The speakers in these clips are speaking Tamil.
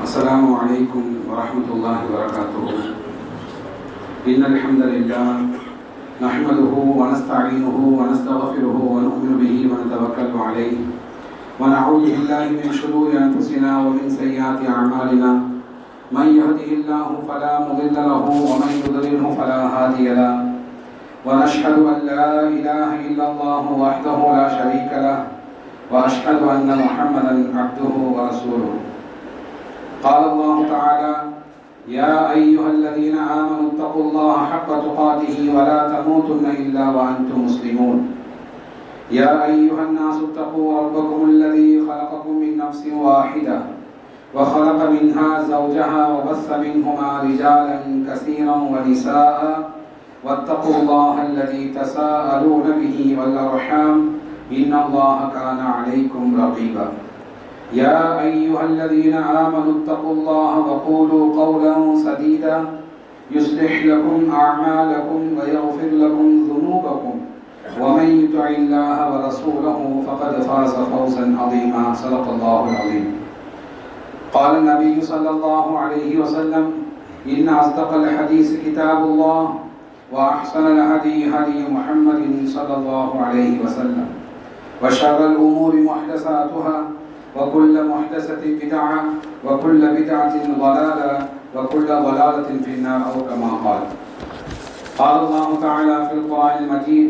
السلام عليكم ورحمة الله وبركاته. إن الحمد لله نحمده ونستعينه ونستغفره ونؤمن به ونتوكل عليه ونعوذ بالله من شرور أنفسنا ومن سيئات أعمالنا. من يهده الله فلا مضل له ومن يضلله فلا هادي له. ونشهد أن لا إله إلا الله وحده لا شريك له وأشهد أن محمدا عبده ورسوله. قال الله تعالى: يا أيها الذين آمنوا اتقوا الله حق تقاته ولا تموتن إلا وأنتم مسلمون. يا أيها الناس اتقوا ربكم الذي خلقكم من نفس واحدة وخلق منها زوجها وبث منهما رجالا كثيرا ونساء واتقوا الله الذي تساءلون به والأرحام إن الله كان عليكم رقيبا. يا أيها الذين آمنوا اتقوا الله وقولوا قولا سديدا يصلح لكم أعمالكم ويغفر لكم ذنوبكم ومن يطع الله ورسوله فقد فاز فوزا عظيما. صدق الله العظيم. قال النبي صلى الله عليه وسلم: إن أصدق الحديث كتاب الله وأحسن الهدي هدي محمد صلى الله عليه وسلم وشر الأمور محدثاتها وكل محدثة بدعة وكل بدعة ضلالة وكل ضلالة في النار أو كما قال. قال الله تعالى في القرآن المجيد: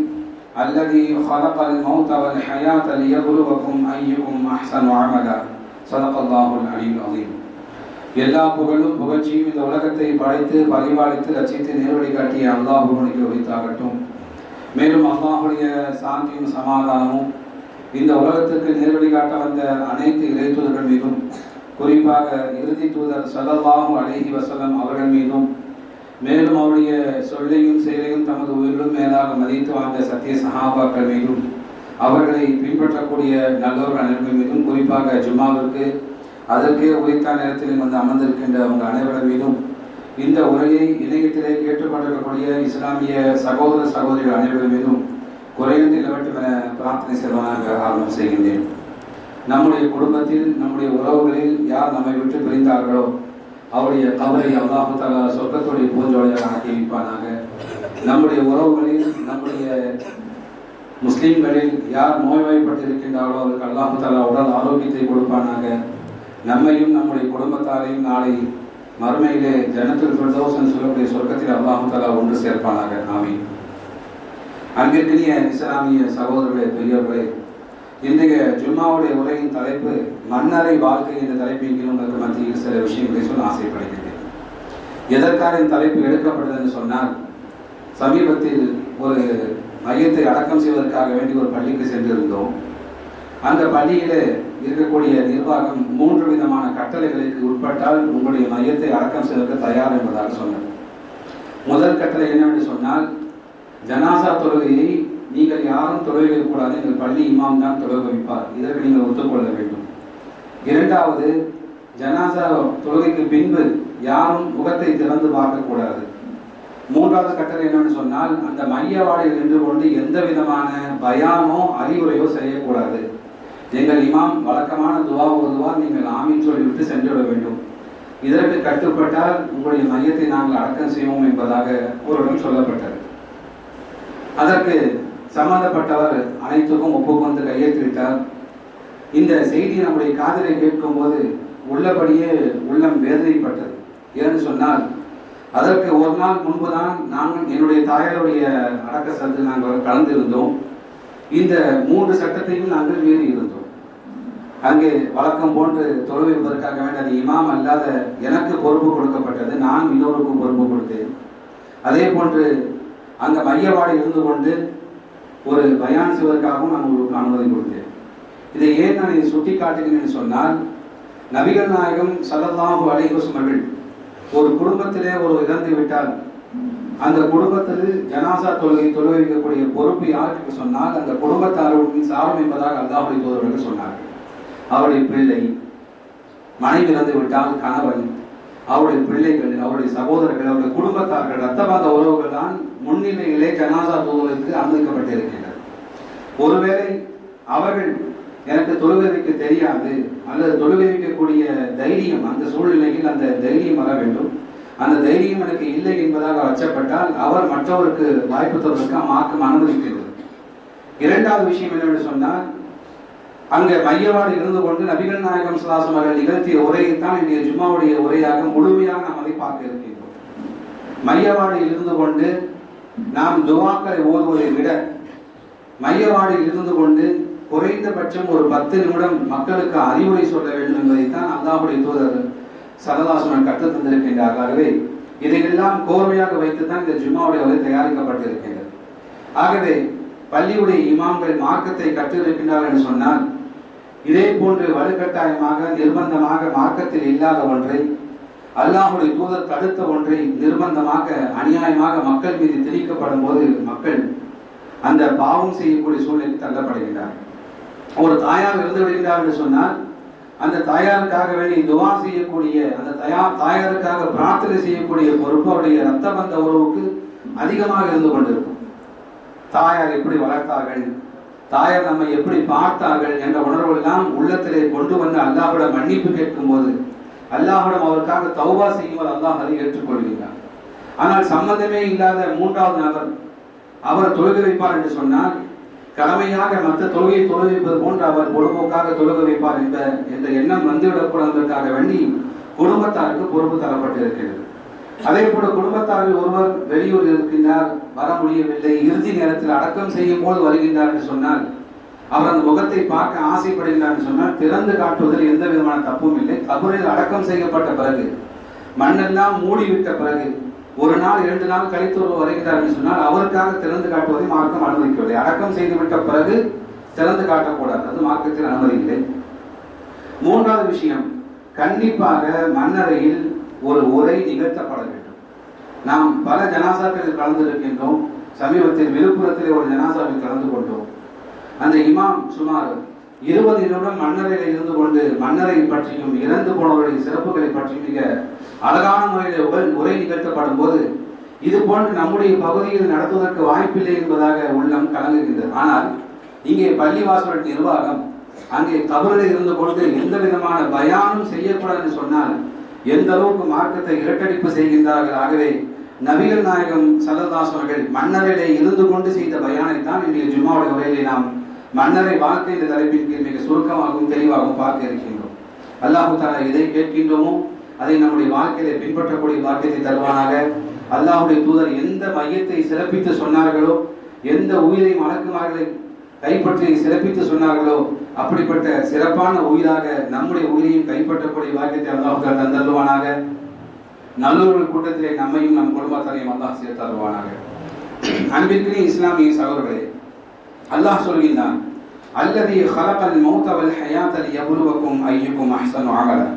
الذي خلق الموت والحياة ليبلوكم أيكم أحسن عملا. صدق الله العلي العظيم. எல்லா புகழும் புகழ்ச்சியும் இந்த உலகத்தை படைத்து பரிபாலித்து ரட்சித்து நேர்வழி காட்டிய அல்லாஹ்வுக்கு உரித்தாகட்டும். மேலும் அல்லாஹ்வுடைய சாந்தியும் சமாதானமும் இந்த உலகத்திற்கு நேர்வழி காட்ட வந்த அனைத்து இறைத்தூதர்கள் மீதும், குறிப்பாக இறுதி தூதர் ஸல்லல்லாஹு அலைஹி வஸல்லம் அவர்கள் மீதும், மேலும் அவருடைய சொல்லையும் செயலையும் தமது உயிரிலும் மேலாக மதித்து வாழ்ந்த சத்திய சஹாபாக்கள் மீதும், அவர்களை பின்பற்றக்கூடிய நல்லோர்கள் அனைவர்கள் மீதும், குறிப்பாக ஜும்மாவிற்கு அதற்கே உரித்த நேரத்தில் வந்து அமர்ந்திருக்கின்ற அவங்க அனைவர்கள் மீதும், இந்த உரையை இணையத்திலே கேட்டுக்கொண்டிருக்கக்கூடிய இஸ்லாமிய சகோதர சகோதரிகள் அனைவர்கள் மீதும் குறையின்றி நிலவட்டும் என பிரார்த்தனை செய்வதாக ஆரம்பம் செய்கின்றேன். நம்முடைய குடும்பத்தில், நம்முடைய உறவுகளில் யார் நம்மை விட்டு பிரிந்தார்களோ அவருடைய கபரை அல்லாஹ் தஆலா சொர்க்கத்துடைய பூஞ்சோலையாக ஆக்கி வைப்பானாக. நம்முடைய உறவுகளில், நம்முடைய முஸ்லிம்களில் யார் நோய்வாய்ப்பட்டிருக்கின்றார்களோ அவருக்கு அல்லாஹ் தஆலா உடல் ஆரோக்கியத்தை கொடுப்பானாக. நம்மையும் நம்முடைய குடும்பத்தாரையும் நாளை மறுமையிலே ஜன்னத்துல் ஃபிர்தௌஸ் என்று சொல்லக்கூடிய சொர்க்கத்தில் அல்லாஹ் தஆலா ஒன்று சேர்ப்பானாக. ஆமீன். அன்பிற்கினிய இஸ்லாமிய சகோதரர்களே, பெரியவர்களே, இன்றைய ஜும்மாவுடைய உரையின் தலைப்பு மன்னரை வாழ்க்கை என்ற தலைப்பின் கீழ் உங்களுக்கு மத்தியில் சில விஷயங்களை சொல்ல ஆசைப்படுகின்றேன். எதற்காக இந்த தலைப்பு எடுக்கப்படுது என்று சொன்னால், சமீபத்தில் ஒரு மையத்தை அடக்கம் செய்வதற்காக வேண்டி ஒரு பள்ளிக்கு சென்றிருந்தோம். அந்த பள்ளியிலே இருக்கக்கூடிய நிர்வாகம் 3 விதமான கட்டளைகளுக்கு உட்பட்டால் உங்களுடைய மையத்தை அடக்கம் செய்வதற்கு தயார் என்பதாக சொன்னது. முதல் கட்டளை என்னவென்று சொன்னால், ஜனாசா தொழுகையை நீங்கள் யாரும் தொழுகை வைக்கக்கூடாது, எங்கள் பள்ளி இமாம் தான் தொழுகை வைப்பார், இதற்கு நீங்கள் ஒத்துக்கொள்ள வேண்டும். இரண்டாவது, ஜனாசா தொழுகைக்கு பின்பு யாரும் முகத்தை திறந்து பார்க்கக்கூடாது. மூன்றாவது கட்டளை என்னவென்று சொன்னால், அந்த மையவாடையில் நின்று கொண்டு எந்த விதமான பயானோ அறிவுரையோ செய்யக்கூடாது. எங்கள் இமாம் வழக்கமான துவா ஓதுவார், நீங்கள் ஆமீன் சொல்லிவிட்டு சென்றுவிட வேண்டும். இதற்கு கட்டுப்பட்டால் உங்களுடைய மையத்தை நாங்கள் அடக்கம் செய்வோம் என்பதாக ஒருவரிடம் சொல்லப்பட்டது. அதற்கு சம்பந்தப்பட்டவர் அனைத்துக்கும் ஒப்புக்கொண்டு கையெழுத்திட்டார். இந்த செய்தி நம்முடைய காதிலை கேட்கும் போது உள்ளபடியே உள்ளம் வேதனைப்பட்டது. ஏன்னு சொன்னால், அதற்கு ஒரு நாள் முன்புதான் நாங்கள் என்னுடைய தாயாருடைய அடக்க சடங்கில் நாங்கள் கலந்திருந்தோம். இந்த 3 சட்டத்தையும் நாங்கள் மீறி இருந்தோம். அங்கே வழக்கம் போன்று தொழுவைப்பதற்காக வேண்டிய இமாம் அல்லாத எனக்கு பொறுப்பு கொடுக்கப்பட்டது, நான் இன்னொருக்கும் பொறுப்பு கொடுத்தேன். அதே போன்று அந்த மையவாடு இருந்து கொண்டு ஒரு பயான் செய்வதற்காகவும் நான் உங்களுக்கு அனுமதி கொடுத்தேன். இதை ஏன் நான் இதை சுட்டி காட்டுகிறேன் சொன்னால், நபிகள் நாயகம் ஸல்லல்லாஹு அலைஹி வஸல்லம் ஒரு குடும்பத்திலே ஒரு இறந்து விட்டால் அந்த குடும்பத்தில் ஜனாசா தொழுகை வைக்கக்கூடிய பொறுப்பு யாருக்கு சொன்னால் அந்த குடும்பத்தாரின் சாரம் என்பதாக அல்லாஹ்வுடைய தூதர்கள் சொன்னார்கள். அவருடைய பிள்ளை, மனைவி இறந்து விட்டால் கணவன், அவருடைய பிள்ளைகள், அவருடைய சகோதரர்கள், அவருடைய குடும்பத்தார்கள், ரத்தபாத உறவுகள் தான் முன்னிலையிலே ஜனாசா தொழுகைக்கு அனுமதிக்கப்பட்டிருக்கின்றனர். ஒருவேளை அவர்கள் எனக்கு தொழுகை வைக்க தெரியாது அல்லது தொழுகை வைக்கக்கூடிய தைரியம் தைரியம், அந்த சூழ்நிலையில் அந்த தைரியம் வர வேண்டும். அந்த தைரியம் எனக்கு இல்லை என்பதாக அச்சப்பட்டால் அவர் மற்றவருக்கு வாய்ப்பு தருவதற்கு மார்க்கம் அனுமதிக்கிறது. இரண்டாவது விஷயம் என்னவென்று சொன்னால், அங்கே மையவாடு இருந்து கொண்டு நபிகள் நாயகம் ஸல்லல்லாஹு அலைஹி வஸல்லம் நிகழ்த்திய உரையைத்தான் இன்றைய ஜும்மாவுடைய உரையாக முழுமையாக நாம் அதை பார்க்க இருக்கின்றோம். மையவாடியில் இருந்து கொண்டு நாம் துஆக்களை ஓதுவதை விட மையவாடியில் இருந்து கொண்டு குறைந்தபட்சம் ஒரு 10 நிமிடம் மக்களுக்கு அறிவுரை சொல்ல வேண்டும் என்பதைத்தான் அல்லாஹ்வுடைய தூதர் ஸல்லல்லாஹு அலைஹி வஸல்லம் கற்றுத் தந்திருக்கின்றார்கள். ஆகவே இதையெல்லாம் கோர்வையாக வைத்துத்தான் இந்த ஜும்மாவுடைய உரை தயாரிக்கப்பட்டிருக்கின்றது. ஆகவே பள்ளியுடைய இமாம்கள் மார்க்கத்தை கற்றிருக்கின்றார்கள் என்று சொன்னால், இதே போன்று வலுக்கட்டாயமாக நிர்பந்தமாக மார்க்கத்தில் இல்லாத ஒன்றை, அல்லாஹ்வுடைய தூதர் தடுத்த ஒன்றை நிர்பந்தமாக அநியாயமாக மக்கள் மீது திணிக்கப்படும் போது மக்கள் அந்த பாவம் செய்யக்கூடிய சூழ்நிலைக்கு தள்ளப்படுகின்றார்கள். ஒரு தாயார் இருந்து விடுகின்றார் என்று சொன்னால், அந்த தாயாருக்காக வேண்டி துவா செய்யக்கூடிய, அந்த தாயாருக்காக பிரார்த்தனை செய்யக்கூடிய பொறுப்பு அவருடைய இரத்த பந்த உறவுக்கு அதிகமாக இருந்து கொண்டிருக்கும். தாயார் எப்படி வளர்த்தார்கள், தாயார் நம்மை எப்படி பார்த்தார்கள் என்ற உணர்வு எல்லாம் உள்ளத்திலே கொண்டு வந்து அல்லாஹ்விடம் மன்னிப்பு கேட்கும் போது, அல்லாஹ்விடம் அவருக்காக தௌபா செய்யும்போது அல்லாஹ் அதை ஏற்றுக்கொள்கிறார். ஆனால் சம்பந்தமே இல்லாத மூன்றாவது நபர் அவர் தொழுகை வைப்பார் என்று சொன்னால், கடமையாக மற்ற தொழுகையை தொழுகை வைப்பது போன்று அவர் பொழுதுபோக்காக தொழுகை வைப்பார் என்ற எண்ணம் வந்துவிடக்கூடாதற்காக வேண்டி குடும்பத்தாருக்கு பொறுப்பு தரப்பட்டிருக்கிறது. அதே போல குடும்பத்தாரில் ஒருவர் வெளியூர் இருக்கின்றார், வர முடியவில்லை, இறுதி நேரத்தில் அடக்கம் செய்யும் போது வருகின்றார் என்று சொன்னால், அவர் அந்த முகத்தை பார்க்க ஆசைப்படுகின்றார் என்று சொன்னால் திறந்து காட்டுவதில் எந்த விதமான தப்பும் இல்லை. கபரில் அடக்கம் செய்யப்பட்ட பிறகு, மண்ணெல்லாம் மூடிவிட்ட பிறகு, ஒரு நாள் 2 நாள் கழித்து ஒருவர் வருகிறார் என்று சொன்னால் அவருக்காக திறந்து காட்டுவதை மார்க்கம் அனுமதிக்கவில்லை. அடக்கம் செய்துவிட்ட பிறகு திறந்து காட்டக்கூடாது, அது மார்க்கத்தில் அனுமதி இல்லை. மூன்றாவது விஷயம், கண்டிப்பாக மண்ணறையில் ஒரு உரை நிகழ்த்தப்பட வேண்டும். நாம் பல ஜனாசாக்களில் கலந்திருக்கின்றோம். சமீபத்தில் விழுப்புரத்தில் ஒரு ஜனாசாவில் கலந்து கொண்டோம். அந்த இமாம் சுமார் 20 நிமிடம் மன்னரையில் இருந்து கொண்டு மன்னரை பற்றியும் இறந்து போனவருடைய சிறப்புகளை பற்றியும் மிக அழகான முறையில் உரை நிகழ்த்தப்படும் போது, இது போன்று நம்முடைய பகுதியில் நடத்துவதற்கு வாய்ப்பில்லை என்பதாக உள்ளம் கலங்குகின்றது. ஆனால் இங்கே பள்ளிவாசல் நிர்வாகம் அங்கே கபரில் இருந்து கொண்டு எந்த விதமான பயானும் செய்யக்கூடாது என்று சொன்னால் எந்த அளவுக்கு மார்க்கத்தை இரட்டடிப்பு செய்கின்றார்கள். ஆகவே நபிகள் நாயகம் ஸல்லல்லாஹு அலைஹி வஸல்லம் மன்னரையிலே இருந்து கொண்டு செய்த பயானைத்தான் இன்றைய ஜும்மாவுடைய உரையிலே நாம் மன்னரை வாழ்க்கை என்ற தலைப்பின் கீழ் மிக சுருக்கமாகவும் தெளிவாகவும் பார்க்க இருக்கின்றோம். அல்லாஹு தஆலா எதை கேட்கின்றோமோ அதை நம்முடைய வாழ்க்கையிலே பின்பற்றக்கூடிய பாக்கியத்தை தருவானாக. அல்லாஹ்வுடைய தூதர் எந்த மையத்தை சிறப்பித்து சொன்னார்களோ, எந்த உயிரை மலக்குமார்களை கைப்பற்றி சிறப்பித்து சொன்னார்களோ, அப்படிப்பட்ட சிறப்பான உயிராக நம்முடைய உயிரையும் கைப்பற்றக்கூடிய பாக்கியத்தை அல்லாஹ் தந்தருவானாக. நல்லோர்கள் கூட்டத்திலே நம்மையும் நம் குடும்பத்தாரையும் அல்லாஹ் சேர்த்தருவானாக. அன்பிற்குரிய இஸ்லாமிய சகோதரர்களே, அல்லாஹ் சொல்கின்றான், அல்லதி ஹலகல் மௌத வல் ஹயாத லியப்லுவக்கும் அய்யுக்கும் அஹ்ஸனு அமலா.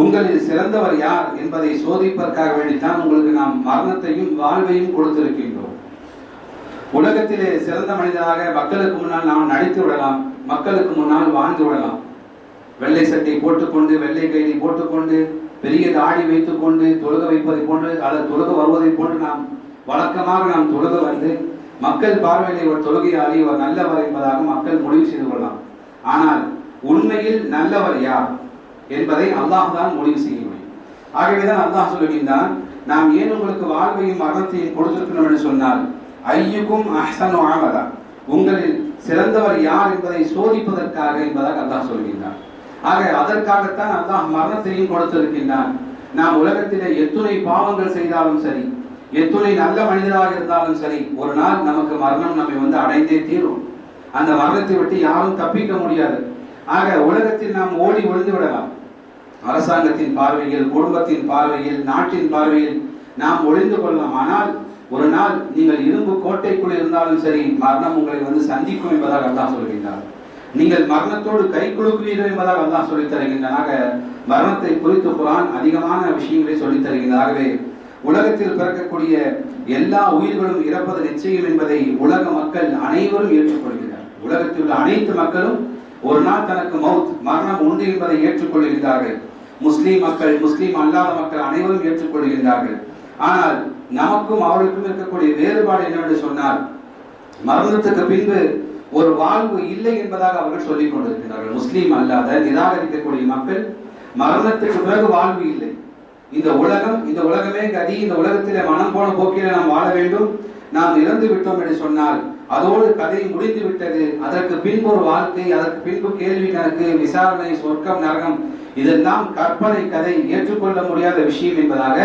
உங்களில் சிறந்தவர் யார் என்பதை சோதிப்பதற்காக வேண்டித்தான் உங்களுக்கு நாம் மரணத்தையும் வாழ்வையும் கொடுத்திருக்கின்றோம். உலகத்திலே சிறந்த மனிதராக மக்களுக்கு முன்னால் நாம் நடித்து விடலாம், மக்களுக்கு முன்னால் வாழ்ந்து விடலாம். வெள்ளை சட்டை போட்டுக்கொண்டு, வெள்ளை கைலி போட்டுக்கொண்டு, பெரிய தாடி வைத்துக் கொண்டு தொழுக வைப்பதை போன்று அல்லது தொழுக வருவதை போன்று நாம் வழக்கமாக நாம் தொழுக வந்து மக்கள் பார்வையிலே ஒரு தொழுகையாளி ஒரு நல்லவர் என்பதாக மக்கள் முடிவு செய்து கொள்ளலாம். ஆனால் உண்மையில் நல்லவர் யார் என்பதை அல்லாஹ் தான் முடிவு செய்ய முடியும். ஆகவேதான் அல்லாஹ் சொல்லுகின்றான், நாம் ஏன் உங்களுக்கு வாழ்வையும் மரணத்தையும் கொடுத்திருக்கிறோம் என்று சொன்னால், ஐயுக்கும் அஹ்ஸனு அமலா, உங்களில் சிறந்தவர் யார் என்பதை சோதிப்பதற்காக என்பதாக அல்லாஹ் சொல்கின்றான். ஆக அதற்காகத்தான் அல்லாஹ் மரணத்தையும் கொடுத்திருக்கின்றான். நாம் உலகத்திலே எத்துணை பாவங்கள் செய்தாலும் சரி, எத்துணை நல்ல மனிதராக இருந்தாலும் சரி, ஒரு நாள் நமக்கு மரணம் நம்மை வந்து அடைந்தே தீரும். அந்த மரணத்தை விட்டு யாரும் தப்பிக்க முடியாது. ஆக உலகத்தில் நாம் ஓடி ஒளிந்து விடலாம். அரசாங்கத்தின் பார்வையில், குடும்பத்தின் பார்வையில், நாட்டின் பார்வையில் நாம் ஒளிந்து கொள்ளலாம். ஆனால் ஒரு நாள் நீங்கள் இரும்பு கோட்டைக்குள் இருந்தாலும் சரி, மரணம் உங்களை வந்து சந்திக்கும் என்பதாக அல்லாஹ் சொல்கின்றார். நீங்கள் மரணத்தோடு கை குலுக்குவீர்கள் என்பதாக அல்லாஹ் சொல்லித் தருகின்றனாக மரணத்தை குறித்து குர்ஆன் அதிகமான விஷயங்களை சொல்லித் தருகின்றதாகவே உலகத்தில் பிறக்கக்கூடிய எல்லா உயிர்களும் இறப்பது நிச்சயம் என்பதை உலக மக்கள் அனைவரும் ஏற்றுக்கொள்கிறார். உலகத்தில் உள்ள அனைத்து மக்களும் ஒரு நாள் தனக்கு மரணம் உண்டு என்பதை ஏற்றுக்கொள்கின்றார்கள். முஸ்லீம் மக்கள், முஸ்லீம் அல்லாத மக்கள் அனைவரும் ஏற்றுக்கொள்கின்றார்கள். ஆனால் நமக்கும் அவர்களுக்கும் இருக்கக்கூடிய வேறுபாடு என்னவென்று சொன்னால், மரணத்துக்கு பின்பு ஒரு வாழ்வு இல்லை என்பதாக அவர்கள் சொல்லிக் கொண்டிருக்கிறார்கள். முஸ்லீம் அல்லாத நிராகரிக்கக்கூடிய மக்கள் மரணத்துக்கு பிறகு வாழ்வு இல்லை. இந்த உலகமே கதி. இந்த உலகத்திலே மனம் போன போக்கிலே நாம் வாழ வேண்டும். நாம் இறந்து விட்டோம் என்று சொன்னால் அதோடு கதை முடிந்து விட்டது. அதற்கு பின்பு ஒரு வாழ்க்கை, அதற்கு பின்பு கேள்வி கணக்கு, விசாரணை, சொர்க்கம், நரகம், இதெல்லாம் கற்பனை கதை, ஏற்றுக்கொள்ள முடியாத விஷயம் என்பதாக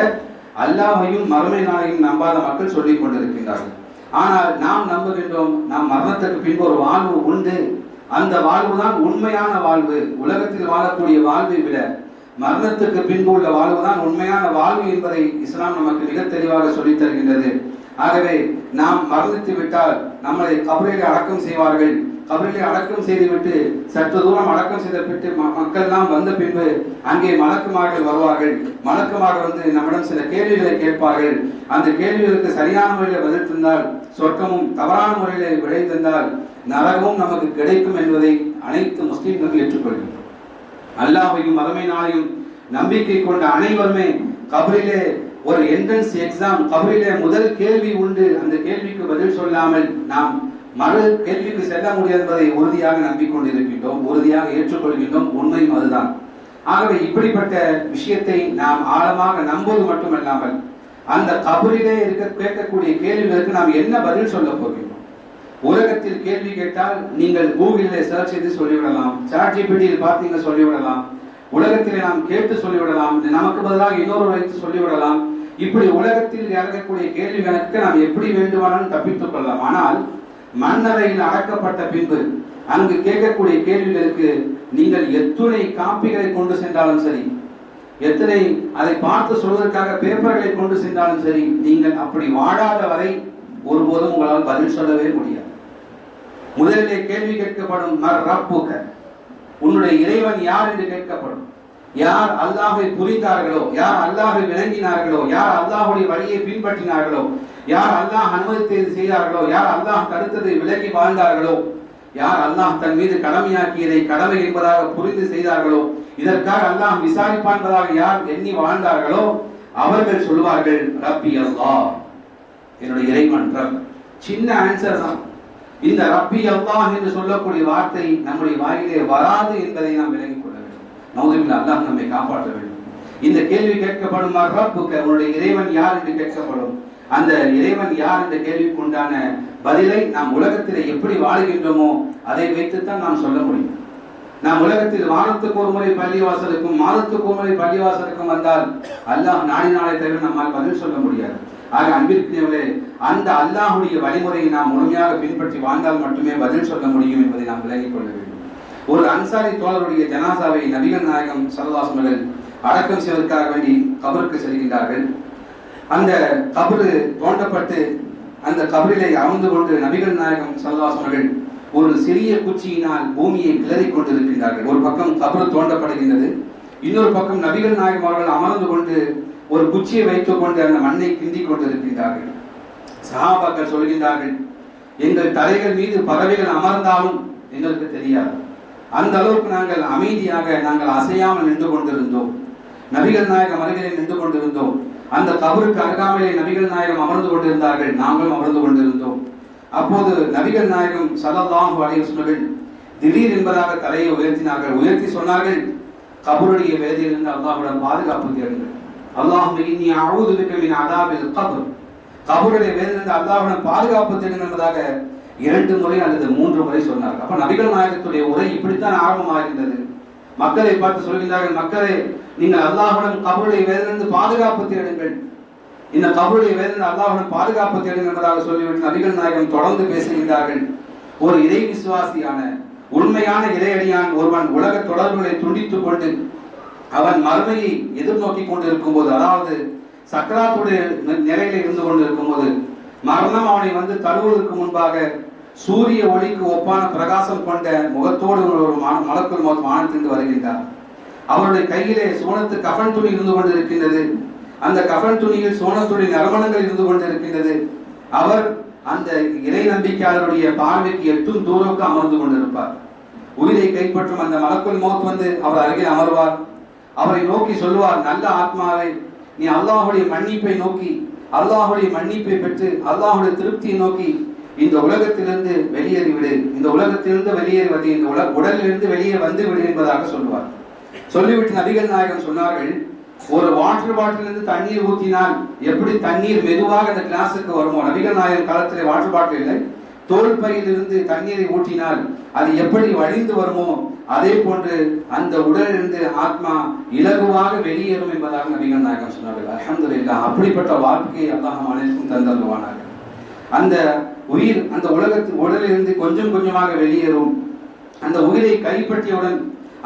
அல்லாஹையும் மறுமை நாளையும் நம்பாத மக்கள் சொல்லிக் கொண்டிருக்கின்றார்கள். ஆனால் நாம் நம்புகின்றோம், நாம் மரணத்துக்கு பின்பு ஒரு வாழ்வு உண்டு. அந்த வாழ்வு தான் உண்மையான வாழ்வு. உலகத்தில் வாழக்கூடிய வாழ்வை விட மரணத்துக்கு பின்பு உள்ள வாழ்வுதான் உண்மையான வாழ்வு என்பதை இஸ்லாம் நமக்கு மிக தெளிவாக சொல்லித் தருகின்றது. ஆகவே நாம் மரணித்து விட்டால் நம்மளை கபரிலே அடக்கம் செய்வார்கள். கபரிலே அடக்கம் செய்துவிட்டு சற்று தூரம் அடக்கம் செய்து மக்கள் எல்லாம் வந்த பின்பு அங்கே மலக்குமார்கள் வருவார்கள். மலக்குமார்கள் வந்து நம்மிடம் சில கேள்விகளை கேட்பார்கள். அந்த கேள்விகளுக்கு சரியான முறையில் பதில் தந்தால் சொர்க்கமும், தவறான முறையில் விடை தந்தால் நரகமும் நமக்கு கிடைக்கும் என்பதை அனைத்து முஸ்லிம்களும் ஏற்றுக்கொள்கின்றனர். அல்லாஹையும் மறுமை நாளையும் நம்பிக்கை கொண்ட அனைவருமே கபரிலே ஒரு என்ட்ரன்ஸ் எக்ஸாம், கபரிலே முதல் கேள்வி உண்டு. அந்த கேள்விக்கு பதில் சொல்லாமல் நாம் மறு கேள்விக்கு செல்ல முடியாது என்பதை உறுதியாக நம்பிக்கொண்டிருக்கின்றோம், உறுதியாக ஏற்றுக்கொள்கின்றோம். உண்மையும் அதுதான். ஆகவே இப்படிப்பட்ட விஷயத்தை நாம் ஆழமாக நம்புவது மட்டுமல்லாமல் அந்த கபரிலே கேட்கக்கூடிய கேள்விகளுக்கு நாம் என்ன பதில் சொல்ல போகின்றோம்? உலகத்தில் கேள்வி கேட்டால் நீங்கள் கூகுளில் சர்ச் செய்து சொல்லிவிடலாம், சாட் ஜிபிடியில் பார்த்தீங்க சொல்லிவிடலாம், உலகத்திலே நாம் கேட்டு சொல்லிவிடலாம், நமக்கு பதிலாக இன்னொரு வைத்து சொல்லிவிடலாம். இப்படி உலகத்தில் இறங்கக்கூடிய கேள்விகளுக்கு நாம் எப்படி வேண்டுமானாலும் தப்பித்துக் கொள்ளலாம். ஆனால் மண்ணறையில் அடக்கப்பட்ட பின்பு அங்கு கேட்கக்கூடிய கேள்விகளுக்கு நீங்கள் எத்தனை காப்பிகளை கொண்டு சென்றாலும் சரி, எத்தனை அதை பார்த்து சொல்வதற்காக பேப்பர்களை கொண்டு சென்றாலும் சரி, நீங்கள் அப்படி வாழாத வரை ஒருபோதும் உங்களால் பதில் சொல்லவே முடியாது. முதலிலே கேள்வி கேட்கப்படும், ரப்புக, உன்னுடைய இறைவன் யார் என்று கேட்கப்படும். யார் அல்லாஹை புரிந்தார்களோ, யார் அல்லாஹை விளங்கினார்களோ, யார் அல்லாஹுடைய வழியை பின்பற்றினார்களோ, யார் அல்லாஹ் அனுமதித்ததை செய்தார்களோ, யார் அல்லாஹ் தடுத்ததை விலகி வாழ்ந்தார்களோ, யார் அல்லாஹ் தன் மீது கடமையாக்கியதை கடமை என்பதாக புரிந்து செய்தார்களோ, இதற்காக அல்லாஹ் விசாரிப்பான் என்பதாக யார் எண்ணி வாழ்ந்தார்களோ அவர்கள் சொல்வார்கள் ரப்பி அல்லாஹ், என்னுடைய இறைவன் ரப். சின்ன ஆன்சர் தான். இந்த ரப்பி அல்லாஹ் என்று சொல்லக்கூடிய வார்த்தை நம்முடைய வாயிலே வராது என்பதை நாம் விளங்கிக் கொள்ள வேண்டும். நௌதுபில்லாஹ், அல்லாஹ் நம்மை காப்பாற்ற வேண்டும். இந்த கேள்வி கேட்கப்படும், ரப்புக, உன்னுடைய இறைவன் யார் என்று கேட்கப்படும். அந்த இறைவன் யார் என்ற கேள்விக்கு உண்டான பதிலை நாம் உலகத்திலே எப்படி வாழுகின்றோமோ அதை வைத்துத்தான் நாம் சொல்ல முடியும். நாம் உலகத்தில் வாரத்துக்கு ஒரு முறை பள்ளிவாசலுக்கும் மாதத்துக்கு ஒரு முறை பள்ளிவாசலுக்கும் வந்தால் அல்லாஹ் நாடினாலே தவிர நம்மால் பதில் சொல்ல முடியாது. ஆக அன்பிற்குரியவர்களே, அந்த அல்லாஹுடைய வழிமுறையை நாம் முழுமையாக பின்பற்றி வாழ்ந்தால் மட்டுமே பதில் சொல்ல முடியும் என்பதை நாம் விளங்கிக் கொள்ள வேண்டும். ஒரு அன்சாரி தோழருடைய ஜனாசாவை நபிகள் நாயகம் ஸல்லல்லாஹு அலைஹி வஸல்லம் அடக்கம் செய்வதற்காக வேண்டி கபருக்கு செல்கின்றார்கள். அந்த கபரு தோண்டப்பட்டு அந்த கபரிலே அமர்ந்து கொண்டு நபிகள் நாயகம் ஸல்லல்லாஹு அலைஹி வஸல்லம் ஒரு சிறிய குச்சியினால் பூமியை கிளறி கொண்டிருக்கின்றார்கள். ஒரு பக்கம் கபரு தோண்டப்படுகின்றது, இன்னொரு பக்கம் நபிகள் நாயகம் அவர்கள் அமர்ந்து கொண்டு ஒரு குச்சியை வைத்துக் கொண்டு அந்த மண்ணை கிண்டி கொண்டிருக்கின்றார்கள். சஹாபாக்கள் சொல்கின்றார்கள், எங்கள் தலைகள் மீது பறவைகள் அமர்ந்தாலும் எங்களுக்கு தெரியாது. அந்த அளவுக்கு நாங்கள் அமைதியாக, நாங்கள் அசையாமல் நின்று கொண்டிருந்தோம். நபிகள் நாயகம் அருகிலே நின்று கொண்டிருந்தோம். அந்த கபருக்கு அருகாமையிலே நபிகள் நாயகம் அமர்ந்து கொண்டிருந்தார்கள், நாங்களும் அமர்ந்து கொண்டிருந்தோம். அப்போது நபிகள் நாயகம் ஸல்லல்லாஹு அலைஹி வஸல்லம் திடீர் என்பதாக தலையை உயர்த்தினார்கள். உயர்த்தி சொன்னார்கள், கபருடைய வேதனையிலிருந்து அல்லாஹ்விடம் பாதுகாப்பு தேடுங்கள். அல்லாஹும்ம இன்னி அஊது பிக மின் அதாபில் கப்ர். கபருடைய வேதனையிலிருந்து அல்லாஹ்விடம் பாதுகாப்பு தேடுங்கள் என்பதாக 2 முறை அல்லது 3 முறை சொன்னார்கள். அப்ப நபிகள் நாயகத்துடைய உரை இப்படித்தான் ஆரம்பமாகின்றது. மக்களை பார்த்து சொல்கின்றார்கள், மக்களே, நீங்கள் அல்லாஹ்விடம் கபருடைய வேதனையிலிருந்து பாதுகாப்பு தேடுங்கள், இந்த கபருடைய வேதனை அல்லாஹ்விடம் பாதுகாப்பு தேடுங்கள் என்பதாக சொல்லிவிட்டு நபிகள் நாயகம் தொடர்ந்து பேசுகின்றார்கள். ஒரு இறை விசுவாசியான உண்மையான இறையடியான் ஒருவன் உலக தொடர்புகளை துண்டித்துக் கொண்டு அவன் மறுமையை எதிர்நோக்கி கொண்டு இருக்கும் போது, அதாவது சக்கராத்துடைய நிலையில இருந்து கொண்டு இருக்கும் போது, மரணம் அவனை வந்து தருவதற்கு முன்பாக சூரிய ஒளிக்கு ஒப்பான பிரகாசம் கொண்ட முகத்தோடு ஒரு மலக்குள் மௌத் வானத்திலிருந்து வருகின்றார். அவருடைய கையிலே சோனத்து கஃன் துணி இருந்து கொண்டிருக்கின்றது. அந்த கஃன் துணியில் சோனத்துடைய நறுமணங்கள் இருந்து கொண்டிருக்கின்றது. அவர் அந்த இறை நம்பிக்கையாளருடைய பார்வைக்கு எட்டும் தூரத்துக்கு அமர்ந்து கொண்டிருப்பார். உயிரை கைப்பற்றும் அந்த மலக்குள் மௌத் வந்து அவர் அருகில் அமர்வார். அவரை நோக்கி சொல்லுவார், நல்ல ஆத்மாவை, நீ அல்லாஹுடைய மன்னிப்பை நோக்கி, அல்லாஹுடைய மன்னிப்பை பெற்று அல்லாஹுடைய திருப்தியை நோக்கி இந்த உலகத்திலிருந்து வெளியேறிவிடு, இந்த உலகத்திலிருந்து வெளியேறுவது இந்த உடலிலிருந்து வெளியே வந்து விடு என்பதாக சொல்லுவார். சொல்லிவிட்டு நபிகள் நாயகம் சொன்னார்கள், ஒரு வாட்டர் பாட்டிலிருந்து தண்ணீர் ஊற்றினால் எப்படி தண்ணீர் மெதுவாக அந்த கிளாஸுக்கு வருமோ, நபிகள் நாயகம் காலத்திலே வாட்டர் பாட்டில் இல்லை, தோல் பையிலிருந்து தண்ணீரை ஊற்றினால் அது எப்படி வழிந்து வருமோ அதே போன்று அந்த உடலிலிருந்து ஆத்மா இலகுவாக வெளியேறும் என்பதாக நபிகள் நாயகம் சொன்னார்கள். அல்ஹம்துலில்லாஹ், அப்படிப்பட்ட வாழ்க்கையை அல்லாஹ் அனைத்தும் தந்தருவானார்கள். அந்த உயிர் அந்த உடலிலிருந்து கொஞ்சம் கொஞ்சமாக வெளியேறும். அந்த உயிரை கைப்பற்றியவுடன்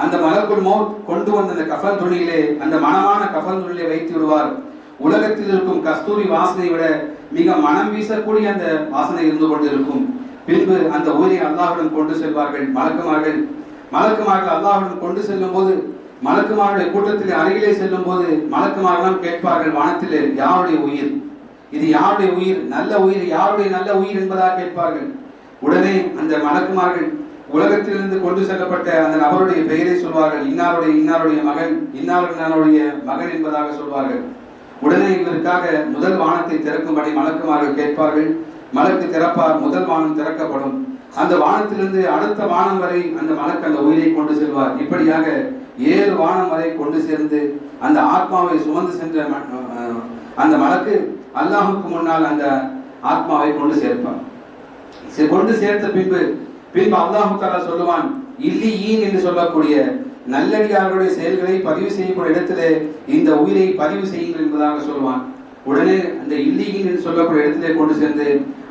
அந்த மலக்குல் மௌத் கொண்டு வந்த அந்த கஃபன் துணியிலே, அந்த மனமான கஃபன் துணியிலே வைத்து விடுவார். உலகத்தில் இருக்கும் கஸ்தூரி வாசனை விட மிக மனம் வீசக்கூடிய அந்த வாசனை இருந்து கொண்டு இருக்கும். பின்பு அந்த உயிரை அல்லாஹ்விடம் கொண்டு செல்வார்கள் மலக்குமார்கள் அல்லாஹ்விடம் கொண்டு செல்லும் போது, மலக்குமார்களுடைய கூட்டத்தில் அருகிலே செல்லும் போது மலக்குமார்கள் கேட்பார்கள், வானத்திலே யாருடைய உயிர், இது யாருடைய உயிர், நல்ல உயிர், யாருடைய நல்ல உயிர் என்பதாக கேட்பார்கள். உடனே அந்த மலக்குமார்கள் உலகத்திலிருந்து கொண்டு செல்லப்பட்ட அந்த நபருடைய பெயரை சொல்வார்கள். இன்னாருடைய மகன், இன்னாருடைய மகன் என்பதாக சொல்வார்கள். உடனே இவருக்காக முதல் வானத்தை திறக்கும்படி மலக்குமார்கள் கேட்பார்கள். மலக்கு திறப்பார், முதல் வானம் திறக்கப்படும். அந்த வானத்திலிருந்து அடுத்த வானம் வரை அந்த மலக்கு அந்த உயிரை கொண்டு செல்வார். இப்படியாக 7 வானம் வரை கொண்டு சேர்ந்து அந்த ஆத்மாவை சுமந்து சென்ற அந்த மலக்கு அல்லாஹுக்கு முன்னால் அந்த ஆத்மாவை கொண்டு சேர்ப்பார். கொண்டு சேர்த்த பின்பு அல்லாஹு தஆலா சொல்லுவான், இல்லியீன் என்று சொல்லக்கூடிய நல்லடியார்களுடைய செயல்களை பதிவு செய்யக்கூடிய இடத்திலே இந்த உயிரை பதிவு செய்யுங்கள் என்பதாக சொல்லுவான். உடனே அந்த இல்லியின் என்று சொல்லக்கூடிய இடத்திலே கொண்டு சென்று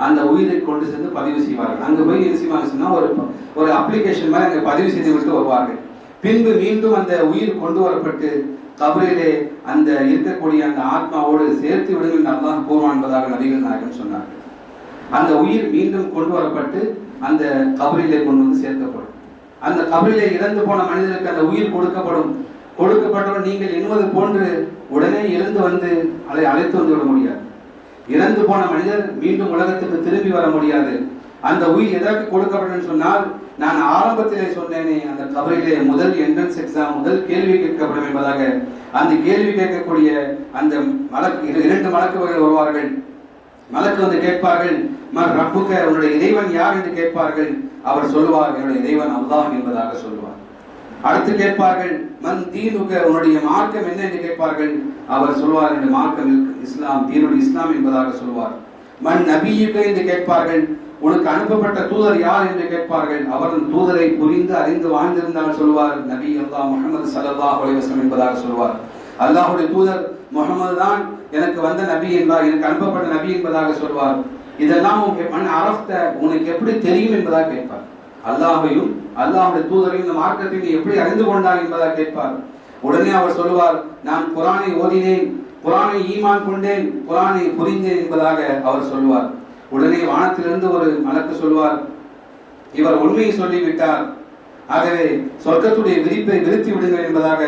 அந்த உயிரை கொண்டு சென்று பதிவு செய்வார்கள். அங்கு போய் என்ன செய்வாங்கன்னா ஒரு அப்ளிகேஷன் மாதிரி அங்கே பதிவு செய்து விட்டு வருவார்கள். பின்பு மீண்டும் அந்த உயிர் கொண்டு வரப்பட்டு கபரிலே அந்த இருக்கக்கூடிய அந்த ஆத்மாவோடு சேர்த்து விடுங்கள் அல்லாஹ் கூறுவான் என்பதாக நபிகள் நாயகம் சொன்னார்கள். அந்த உயிர் மீண்டும் கொண்டு வரப்பட்டு அந்த கபரிலே கொண்டு வந்து சேர்க்கப்படும். அந்த கபரிலே இறந்து போன மனிதனுக்கு அந்த உயிர் கொடுக்கப்பட்டவுடன் நீங்கள் எண்ணுவது போன்று உடனே எழுந்து வந்து அதை அழைத்து வந்து விட முடியாது. இறந்து போன மனிதர் மீண்டும் உலகத்துக்கு திரும்பி வர முடியாது. அந்த உயிர் எதற்கு கொடுக்கப்படும் சொன்னால், நான் ஆரம்பத்திலே சொன்னேனே, அந்த கபரிலே முதல் என்ட்ரன்ஸ் எக்ஸாம், முதல் கேள்வி கேட்கப்படும் என்பதாக. அந்த கேள்வி கேட்கக்கூடிய அந்த மலக்கு 2 மலக்குகள் வருவார்கள். மலக்கு வந்து கேட்பார்கள், மர் ரப்புக்க, உன்னுடைய இறைவன் யார் என்று கேட்பார்கள். அவர் சொல்லுவார், என்னுடைய இறைவன் அல்லாஹ் என்பதாக சொல்லுவார். அடுத்து கேட்பார்கள், மன் தீனுக, உன்னுடைய மார்க்கம் என்ன என்று கேட்பார்கள். அவர் சொல்வார், என்னுடைய மார்க்கம் இஸ்லாம், தீனுடைய இஸ்லாம் என்பதாக சொல்வார். மன் நபியுக என்று கேட்பார்கள், உனக்கு அனுப்பப்பட்ட தூதர் யார் என்று கேட்பார்கள். அவர் தூதரை புரிந்து அறிந்து வாழ்ந்திருந்தால் சொல்வார், நபி அல்லாஹ் முஹம்மது ஸல்லல்லாஹு அலைஹி வஸல்லம் என்பதாக சொல்வார். அல்லாஹ்வுடைய தூதர் முஹம்மது தான் எனக்கு வந்த நபி என்பதாக, எனக்கு அனுப்பப்பட்ட நபி என்பதாக சொல்வார். இதெல்லாம் உனக்கு எப்படி தெரியும் என்பதாக கேட்பார். அல்லாஹையும் அல்லாஹ்வுடைய தூதரையும் இந்த மார்க்கத்தை எப்படி அறிந்து கொண்டார் என்பதாக கேட்பார். உடனே அவர் சொல்லுவார், நான் குர்ஆனை ஓதினேன், குர்ஆனை ஈமான் கொண்டேன், குர்ஆனை புரிந்தேன் என்பதாக அவர் சொல்லுவார். உடனே வானத்திலிருந்து ஒரு மலக்கு சொல்வார், இவர் உண்மையை சொல்லிவிட்டார், ஆகவே சொர்க்கத்துடைய விரிப்பை விரித்து விடுங்கள் என்பதாக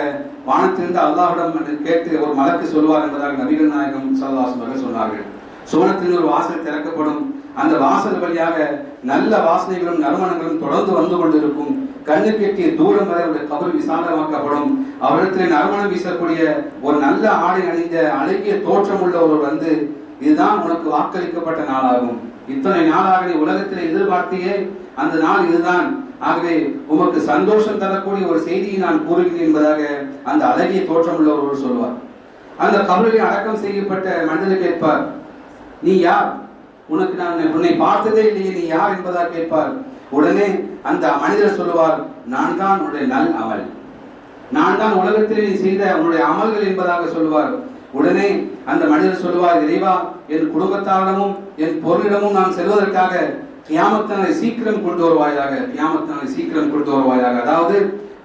வானத்திலிருந்து அல்லாஹ்விடம் கேட்டு ஒரு மலக்கு சொல்வார் என்பதாக நபிகள் நாயகம் ஸல்லல்லாஹு அலைஹி வஸல்லம் சொன்னார்கள். சுவனத்தில் ஒரு வாசல் திறக்கப்படும். அந்த வாசல் வழியாக நல்ல வாசனைகளும் நறுமணங்களும் தொடர்ந்து வந்து கொண்டிருக்கும். கண்ணுக்கு எட்டிய தூரம் வரை அவருடைய கபர் விசாலமாக்கப்படும். அவரிடத்திலே நறுமணம் வீசக்கூடிய ஒரு நல்ல ஆடை அணிந்த அழகிய தோற்றம் உள்ள ஒருவர் வந்து, இதுதான் உனக்கு வாக்களிக்கப்பட்ட நாளாகும், இத்தனை நாளாக நீ உலகத்திலே எதிர்பார்த்தியே அந்த நாள் இதுதான், ஆகவே உமக்கு சந்தோஷம் தரக்கூடிய ஒரு செய்தியை நான் கூறுகிறேன் என்பதாக அந்த அழகிய தோற்றம் உள்ள ஒருவர் சொல்வார். அந்த கபரிலே அடக்கம் செய்யப்பட்ட மனிதர் கேட்பார், நீ யார், உனக்கு நான் உன்னை பார்த்ததே இல்லையே, நீ யார் என்பதாக கேட்பார். உடனே அந்த மனிதர் சொல்லுவார், நான் தான் உன்னுடைய நல் அமல், நான் தான் உலகத்திலே நீ செய்த உன்னுடைய அமல்கள் என்பதாக சொல்லுவார். உடனே அந்த மனிதர் சொல்லுவார், இறைவா, என் குடும்பத்தாரிடமும் என் பொருளிடமும் நான் செல்வதற்காக கியாமத் நாளை சீக்கிரம் கொண்டு வருவாயாக, கியாமத் நாளை சீக்கிரம் கொண்டு வருவாயாக. அதாவது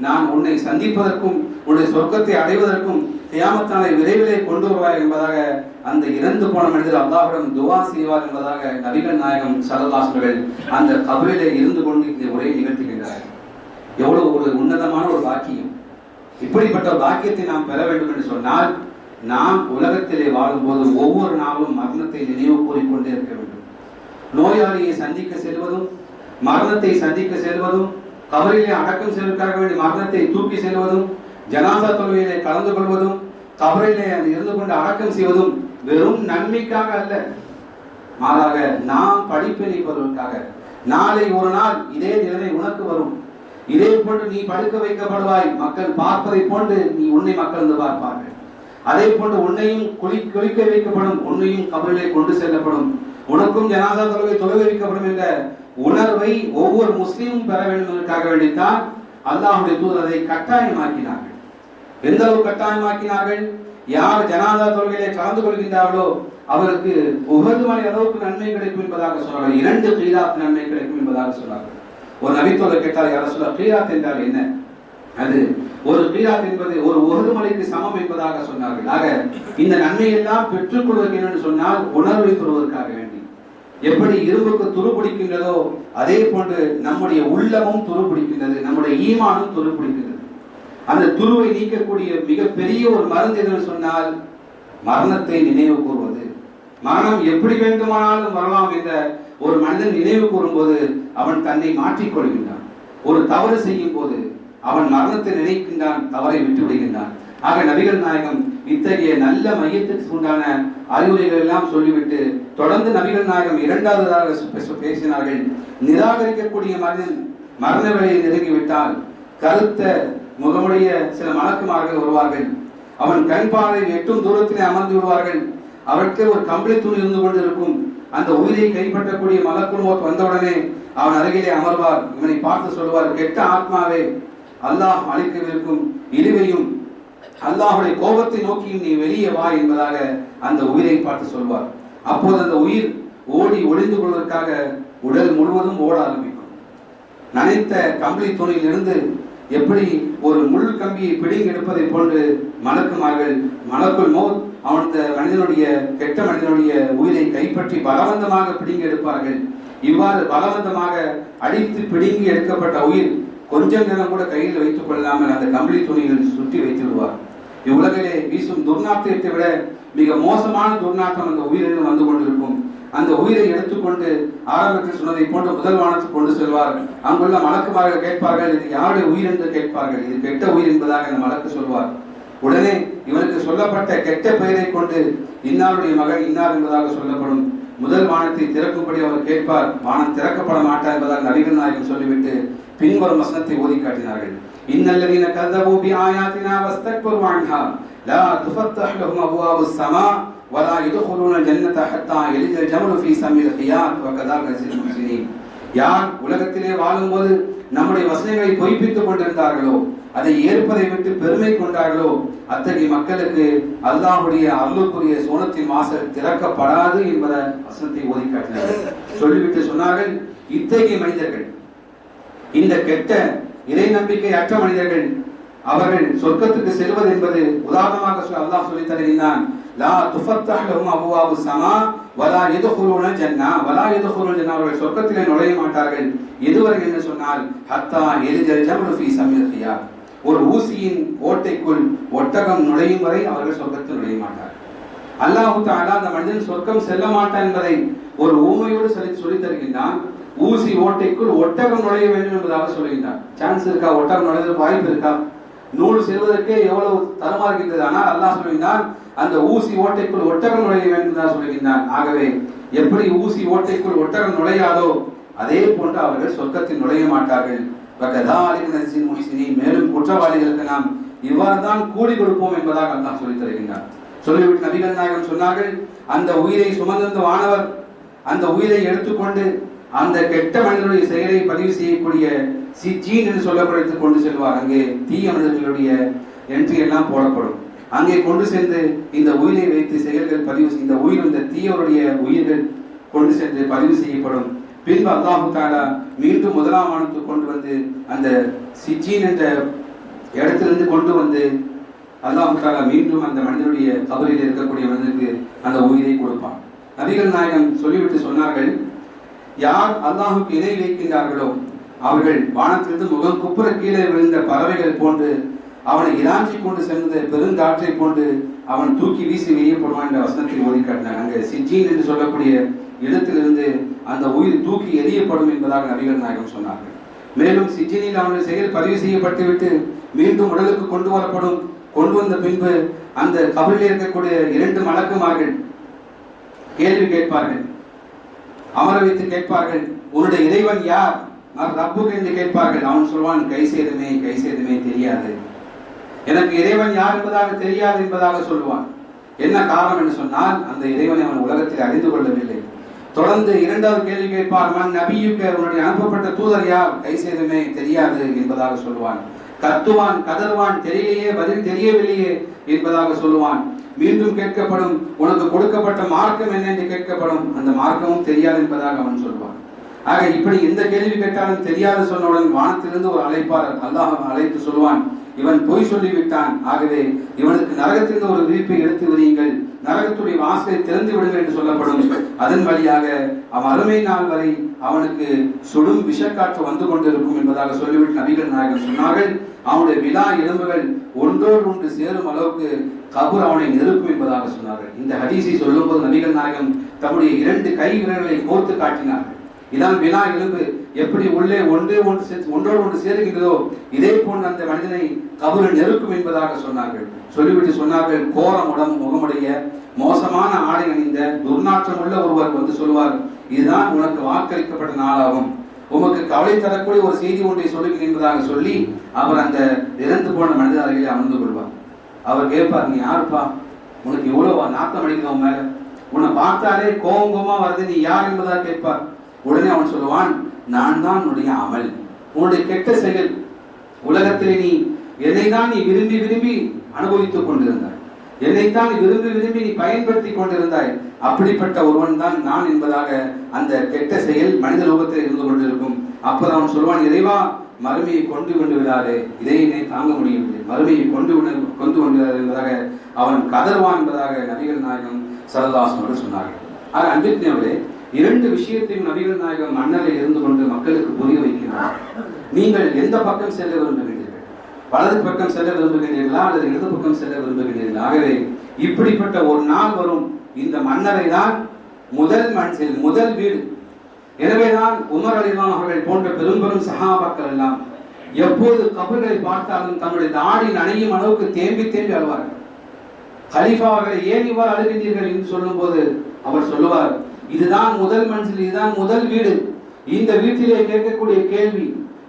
நான் உன்னை சந்திப்பதற்கும் உன்னுடைய சொர்க்கத்தை அடைவதற்கும் கியாமத் நாளை விரைவிலே கொண்டு வருவாய் என்பதாக அந்த இறந்து போன மனிதர் அல்லாஹ்விடம் துஆ செய்வார் என்பதாக நபிகள் நாயகம் ஸல்லல்லாஹு அலைஹி வஸல்லம் அந்த கபரிலே இருந்து கொண்டு இந்த உரையை நிகழ்த்துகின்றார். எவ்வளவு ஒரு உன்னதமான ஒரு பாக்கியம்! இப்படிப்பட்ட ஒரு பாக்கியத்தை நாம் பெற வேண்டும் என்று சொன்னால், நாம் உலகத்திலே வாழும்போது ஒவ்வொரு நாளும் மரணத்தை நினைவு கூறிக்கொண்டே இருக்க வேண்டும். நோயாளியை சந்திக்க செல்வதும், மரணத்தை சந்திக்க செல்வதும், கபரிலே அடக்கம் செய்வதற்காக வேண்டிய மரணத்தை தூக்கி செல்வதும், ஜனாசா தொழுகையிலே கலந்து கொள்வதும், கபரிலே இருந்து கொண்டு அடக்கம் செய்வதும் வெறும் நன்மைக்காக அல்ல, மாறாக நாம் படிப்பினை பெறுவதற்காக. நாளை ஒரு நாள் இதே நிலைமை உனக்கு வரும். இதே போன்று நீ படுக்க வைக்கப்படுவாய், மக்கள் பார்ப்பதை போன்று நீ உன்னை மக்கள் வந்து பார்ப்பார்கள். அதே போன்று உன்னையும் குளிக்க வைக்கப்படும், உன்னையும் கபரிலே கொண்டு செல்லப்படும், உனக்கும் ஜனாசா தொழுகை வைக்கப்படும் என்ற உணர்வை ஒவ்வொரு முஸ்லீமும் பெற வேண்டும் என்பதற்காக வேண்டித்தான் அல்லாஹ்வுடைய தூதர் அதை கட்டாயமாக்கினார்கள். எந்த அளவு கட்டாயமாக்கினார்கள்? யார் ஜனாதா தொழுகையிலே கலந்து கொள்கின்றார்களோ அவருக்கு உஹது மலை அளவுக்கு நன்மை கிடைக்கும் என்பதாக சொன்னார்கள். 2 கீராத் நன்மை கிடைக்கும் என்பதாக சொன்னார்கள். ஒரு நபித்தோழர் கேட்டார், யார சொல்ல கீராத் என்றால் என்ன? அது ஒரு கீராத் என்பது ஒரு உஹது மலைக்கு சமம் என்பதாக சொன்னார்கள். ஆக இந்த நன்மை எல்லாம் பெற்றுக் கொள்வதற்கு என்று சொன்னால் உணர்வை பெறுவதற்காக வேண்டி, எப்படி இரும்புக்கு துரு பிடிக்கின்றதோ அதே போன்று நம்முடைய உள்ளமும் துரு பிடிக்கின்றது, நம்முடைய ஈமானும் துரு பிடிக்கின்றது. அந்த துருவை நீக்கக்கூடிய மிகப்பெரிய ஒரு மருந்து என்று சொன்னால் மரணத்தை நினைவு கூறுவது. மரணம் எப்படி வேண்டுமானாலும் வரலாம் என்ற ஒரு மனிதன் நினைவு கூறும்போது அவன் தன்னை மாற்றிக் கொள்கின்றான். ஒரு தவறு செய்யும் போது அவன் மரணத்தை நினைக்கின்றான், தவறை விட்டு விடுகின்றான். ஆக நபிகள் நாயகம் இத்தகைய நல்ல மையத்திற்கு உண்டான அறிவுரைகள் எல்லாம் சொல்லிவிட்டு தொடர்ந்து நபிகள் நாயகம் 2வதாக பேசினார்கள். நிராகரிக்கக்கூடிய மனிதன் மரண வேலையை நெருங்கிவிட்டால் கருத்த முகமுடைய சில மலக்குமார்கள் வருவார்கள். அவன் கண் பார்வை எட்டும் தூரத்திலே அமர்ந்து விடுவார்கள். அவருக்கு ஒரு கம்பளி துணி இருந்து கொண்டு இருக்கும். அந்த உயிரை கைப்பற்றக்கூடிய மலக்குள் மௌத் வந்தவுடனே அவன் அருகிலே அமர்வார். இவனை பார்த்து சொல்லுவார், கெட்ட ஆத்மாவே, அல்லாஹ் அளிக்கவிருக்கும் இழிவையும் அல்லாஹுடைய கோபத்தை நோக்கியும் நீ வெளியே வா என்பதாக அந்த உயிரை பார்த்து சொல்வார். அப்போது அந்த உயிர் ஓடி ஒளிந்து கொள்வதற்காக உடல் முழுவதும் ஓட ஆரம்பிக்கும். நனைத்த கம்பளி துணியிலிருந்து எப்படி ஒரு முள் கம்பியை பிடிங்கி எடுப்பதை போன்று மலக்குமார்கள் மலக்குள் மௌத் அவனுடைய மனிதனுடைய கெட்ட மனிதனுடைய உயிரை கைப்பற்றி பலவந்தமாக பிடிங்கி எடுப்பார்கள். இவ்வாறு பலவந்தமாக அடித்து பிடுங்கி எடுக்கப்பட்ட உயிர் கொஞ்சம் நேரம் கூட கையில் வைத்துக் கொள்ளாமல் அந்த கம்பளி துணியில் சுற்றி வைத்து விடுவார். இவ்வுலகிலே வீசும் துர்நாற்றத்தை விட மிக மோசமான துர்நாற்றம் அந்த உயிரில் வந்து கொண்டிருக்கும். அந்த உயிரை எடுத்துக்கொண்டு ஆரம்பத்தில் சொன்னதை போன்று முதல் வானத்துக்கு கொண்டு செல்வார். அங்குள்ள மலக்குமார்கள் கேட்பார்கள், இது யாருடைய உயிர் என்று கேட்பார்கள். இது கெட்ட உயிர் என்பதாக அந்த மலக்கு சொல்வார். உடனே இவனுக்கு சொல்லப்பட்ட கெட்ட பெயரை கொண்டு இன்னாருடைய மகன் இன்னார் என்பதாக சொல்லப்படும். முதல் வானத்தை திறக்கும்படி அவர் கேட்பார். வானம் திறக்கப்பட மாட்டார் என்பதாக நபிகள் நாயகம் சொல்லிவிட்டு பின்வரும் வசனத்தை ஓதி காட்டினார்கள். இன்னல்லதீன கஸபூ பிஆயாத்தினா வஸ்தக்பரு அன்ஹா லா துஃபத்தஹ் லஹும் அப்வாபுஸ் ஸமா வலா யதுகுலூன ஜன்னத ஹத்தா யலிஜல் ஜமலு ஃபீ ஸமில் கியாத் வகதால் நஸில் முஹ்ஸினீன். யார் உலகத்திலே வாழும்போது நம்முடைய வசனங்களை பொய்ப்பித்துக் கொண்டிருந்தார்களோ, அதை ஏற்பதை விட்டு பெருமை கொண்டார்களோ, அத்தகைய மக்களுக்கு அல்லாஹ்வுடைய அருளுக்குரிய சோனத்தின் வாசல் திறக்கப்படாது என்பதை வசனத்தை ஓதி காட்டினார்கள். சொல்லிவிட்டு சொன்னார்கள், இத்தகைய மனிதர்கள், இந்த கெட்ட இறை நம்பிக்கை அற்ற மனிதர்கள், அவர்கள் சொர்க்கத்துக்கு செல்வது என்பது உதாரணமாக அல்லாஹ் சொல்லித் தருகின்றான். லா துஃபத்தஹ் லஹும் அப்வாபுஸ் ஸமா வலா யதுகுலூன ஜன்னா வலா யதுகுலூன ஜன்னா, அவர்கள் சொர்க்கத்திலே நுழைய மாட்டார்கள். எதுவரை என்று சொன்னால் ஹத்தா யலிஜல் ஜமலு ஃபீ ஸமில் கியாத், ஒரு ஊசியின் ஓட்டைக்குள் ஒட்டகம் நுழையும் வரை அவர்கள் சொர்க்கத்தில் நுழைய மாட்டார்கள். அல்லாஹ் தஆலா அந்த மனிதன் சொர்க்கம் செல்ல மாட்டான் என்பதை ஒரு ஊமையோடு சொல்லித் தருகின்றான். ஊசி ஓட்டைக்குள் ஒட்டகம் நுழைய வேண்டும் என்பதாக சொல்லுகின்றான். சான்ஸ் இருக்கா? ஒட்டகம் நுழைவதற்கு வாய்ப்பு இருக்கா? நூல் செல்வதற்கே எவ்வளவு தரமா இருக்கின்றது. ஆனால் அல்லாஹ் சொல்லுகின்றான், அந்த ஊசி ஓட்டைக்குள் ஒட்டகம் நுழைய வேண்டும் என்று சொல்லுகின்றான். ஆகவே எப்படி ஊசி ஓட்டைக்குள் ஒட்டகம் நுழையாதோ அதே போன்று அவர்கள் சொர்க்கத்தில் நுழைய மாட்டார்கள். மேலும் குற்றவாளிகளுக்கு நாம் இவ்வாறு தான் கூலி கொடுப்போம் என்பதாக அல்லாஹ் சொல்லித் தருகின்றார். சொல்லிவிட்டு நபிகள் நாயகம் சொன்னார்கள், அந்த உயிரை சுமந்த வானவர் அந்த உயிரை எடுத்துக்கொண்டு அந்த கெட்ட மனிதனுடைய செயலை பதிவு செய்யக்கூடிய சிஜீன் என்று சொல்லப்படுத்து கொண்டு செல்வார். அங்கே தீய மனிதர்களுடைய என்ட்ரி எல்லாம் போடப்படும். அங்கே கொண்டு சென்று இந்த உயிரை வைத்து செயல்கள் பதிவு, இந்த உயிர், இந்த தீயவருடைய உயிர்கள் கொண்டு சென்று பதிவு செய்யப்படும். பின்பு அல்லாஹ் தஆலா மீண்டும் முதலாம் வானத்துக்கு கொண்டு வந்து அந்த சிஜீன் என்ற இடத்திலிருந்து கொண்டு வந்து அல்லாஹ் தஆலா மீண்டும் அந்த மனிதனுடைய கபரில் இருக்கக்கூடிய மனிதனுக்கு அந்த உயிரை கொடுப்பான். நபிகள் நாயகம் சொல்லிவிட்டு சொன்னார்கள், யார் அல்லாஹுக்கு இணை வைக்கின்றார்களோ அவர்கள் வானத்திலிருந்து முகம் குப்புற கீழே விழுந்த பறவைகள் போன்று அவனை இராஞ்சி கொண்டு சென்ற பெருங்காற்றை போன்று அவன் தூக்கி வீசி வெளியப்படுவான் என்ற வசனத்தை ஓதி காட்டினார். அங்கே சிஜீன் என்று சொல்லக்கூடிய இடத்திலிருந்து அந்த உயிர் தூக்கி எரியப்படும் என்பதாக நபிகள் நாயகம் சொன்னார்கள். மேலும் சிஜீனில் அவனுடைய செயல் பதிவு செய்யப்பட்டுவிட்டு மீண்டும் உடலுக்கு கொண்டு வரப்படும். கொண்டு வந்த பின்பு அந்த கபரில் இருக்கக்கூடிய 2 மலக்குமார்கள் கேள்வி கேட்பார்கள். அமர வைத்து கேட்பார்கள், உன்னுடைய இறைவன் யார்? ரப்புக்கு என்று கேட்பார்கள். அவன் சொல்வான், கை சேதமே தெரியாது, எனக்கு இறைவன் யார் என்பதாக தெரியாது என்பதாக சொல்லுவான். என்ன காரணம் என்று சொன்னால், அந்த இறைவனை அவன் உலகத்தில் அறிந்து கொள்ளவில்லை. தொடர்ந்து இரண்டாவது கேள்வி கேட்பார், மன் நபியுக்கு, அவனுடைய அனுப்பப்பட்ட தூதர் யார்? கை சேதமே தெரியாது என்பதாக சொல்லுவான். கத்துவான், கதறுவான், தெரியலையே, பதில் தெரியவில்லையே என்பதாக சொல்லுவான். மீண்டும் கேட்கப்படும், உனக்கு கொடுக்கப்பட்ட மார்க்கம் என்ன என்று கேட்கப்படும், அந்த மார்க்கமும் தெரியாது என்பதாக அவன் சொல்வான். ஆக இப்படி எந்த கேள்வி கேட்டாலும் தெரியாது சொன்னவுடன் வானத்திலிருந்து ஒரு அழைப்பாளர் அல்லாஹ் அழைத்து சொல்வான், இவன் பொய் சொல்லிவிட்டான், ஆகவே இவனுக்கு நரகத்திலிருந்து ஒரு விரிப்பை எடுத்து விடுங்கள், நரகத்துடைய வாசலை திறந்து விடுங்கள் என்று சொல்லப்படும். அதன் வழியாக அவன் அருமை நாள் வரை அவனுக்கு சுடும் விஷக்காற்று வந்து கொண்டிருக்கும் என்பதாக சொல்லிவிட்டு நபிகள் நாயகம் சொன்னார்கள், அவனுடைய விழா எலும்புகள் ஒன்றோடு ஒன்று சேரும் அளவுக்கு கபூர் அவனை நெருக்கும் என்பதாக சொன்னார்கள். இந்த ஹதீஸை சொல்லும் போது நபிகள் நாயகம் தம்முடைய 2 கை விரல்களை கோர்த்து காட்டினார்கள். இதான் விழா எலும்பு எப்படி உள்ளே ஒன்றோடு ஒன்று சேருகின்றதோ இதே போன்று அந்த மனிதனை கபூர் நெருக்கும் என்பதாக சொன்னார்கள். சொல்லிவிட்டு சொன்னார்கள், கோரம் முகமுடைய மோசமான ஆடை அணிந்த துர்நாற்றம் உள்ள ஒருவர் வந்து சொல்வார், இதுதான் உனக்கு வாக்களிக்கப்பட்ட நாளாகும், உமக்கு கவலை தரக்கூடிய ஒரு செய்தி ஒன்றை சொல்லுகிறேன் என்பதாக சொல்லி அவர் அந்த இறந்து போன மனிதர் அருகிலே அமர்ந்து கொள்வார். அவர் கேட்பார், நீ யாருப்பா, உனக்கு இவ்வளவு நாத்தம் அடிக்குது உன் மேல, உன்னை பார்த்தாலே கோபமா வருது, நீ யார் என்பதாக கேட்பார். உடனே அவன் சொல்லுவான், நான் தான் உன்னுடைய அமல், உன்னுடைய கெட்ட செயல், உலகத்திலே நீ என்னைதான் நீ விரும்பி விரும்பி அனுபவித்துக் கொண்டிருந்தாய், என்னைத்தான் விரும்பி விரும்பி நீ பயன்படுத்தி கொண்டிருந்தாய், அப்படிப்பட்ட ஒருவன் தான் நான் என்பதாக அந்த கெட்ட செயல் மனித ரூபத்தில் இருந்து கொண்டிருக்கும். அப்போது அவன் சொல்வான், இறைவா மறுமையை கொண்டு விடாதே, இதை என்னை தாங்க முடியவில்லை, மறுமையை கொண்டு விடாதே என்பதாக அவன் கதர்வான் என்பதாக நபிகள் நாயகம் ஸல்லல்லாஹு அலைஹி வஸல்லம் சொன்னார்கள். ஆக அன்பிற்குரியவர்களே, 2 விஷயத்தையும் நபிகள் நாயகம் மன்னரை இருந்து கொண்டு மக்களுக்கு புரிய வைக்கிறார். நீங்கள் எந்த பக்கம் செல்ல விரும்புகிறீர்கள்? வலது பக்கம் செல்ல விரும்புகிறீர்களா அல்லது இடது பக்கம் செல்ல விரும்புகிறீர்களா? ஆகவே இப்படிப்பட்ட ஒரு நாள் வரும், இந்த மன்னரை தான் முதல் மன்சில், முதல் வீடு. எனவேதான் உமர் ரலியல்லாஹு அவர்கள் போன்ற பெரும் சஹாபாக்கள் எல்லாம் எப்போது கபர்களை பார்த்தாலும் தன்னுடைய தாடி நனையும் அளவுக்கு தேம்பி அழுவார்கள். கலீஃபா அவர்களை ஏன் இவ்வாறு அழுகின்றீர்கள் என்று சொல்லும் போது அவர் சொல்லுவார், இதுதான் முதல் மன்சில், இதுதான் முதல் வீடு. இந்த வீட்டிலே கேட்கக்கூடிய கேள்வி,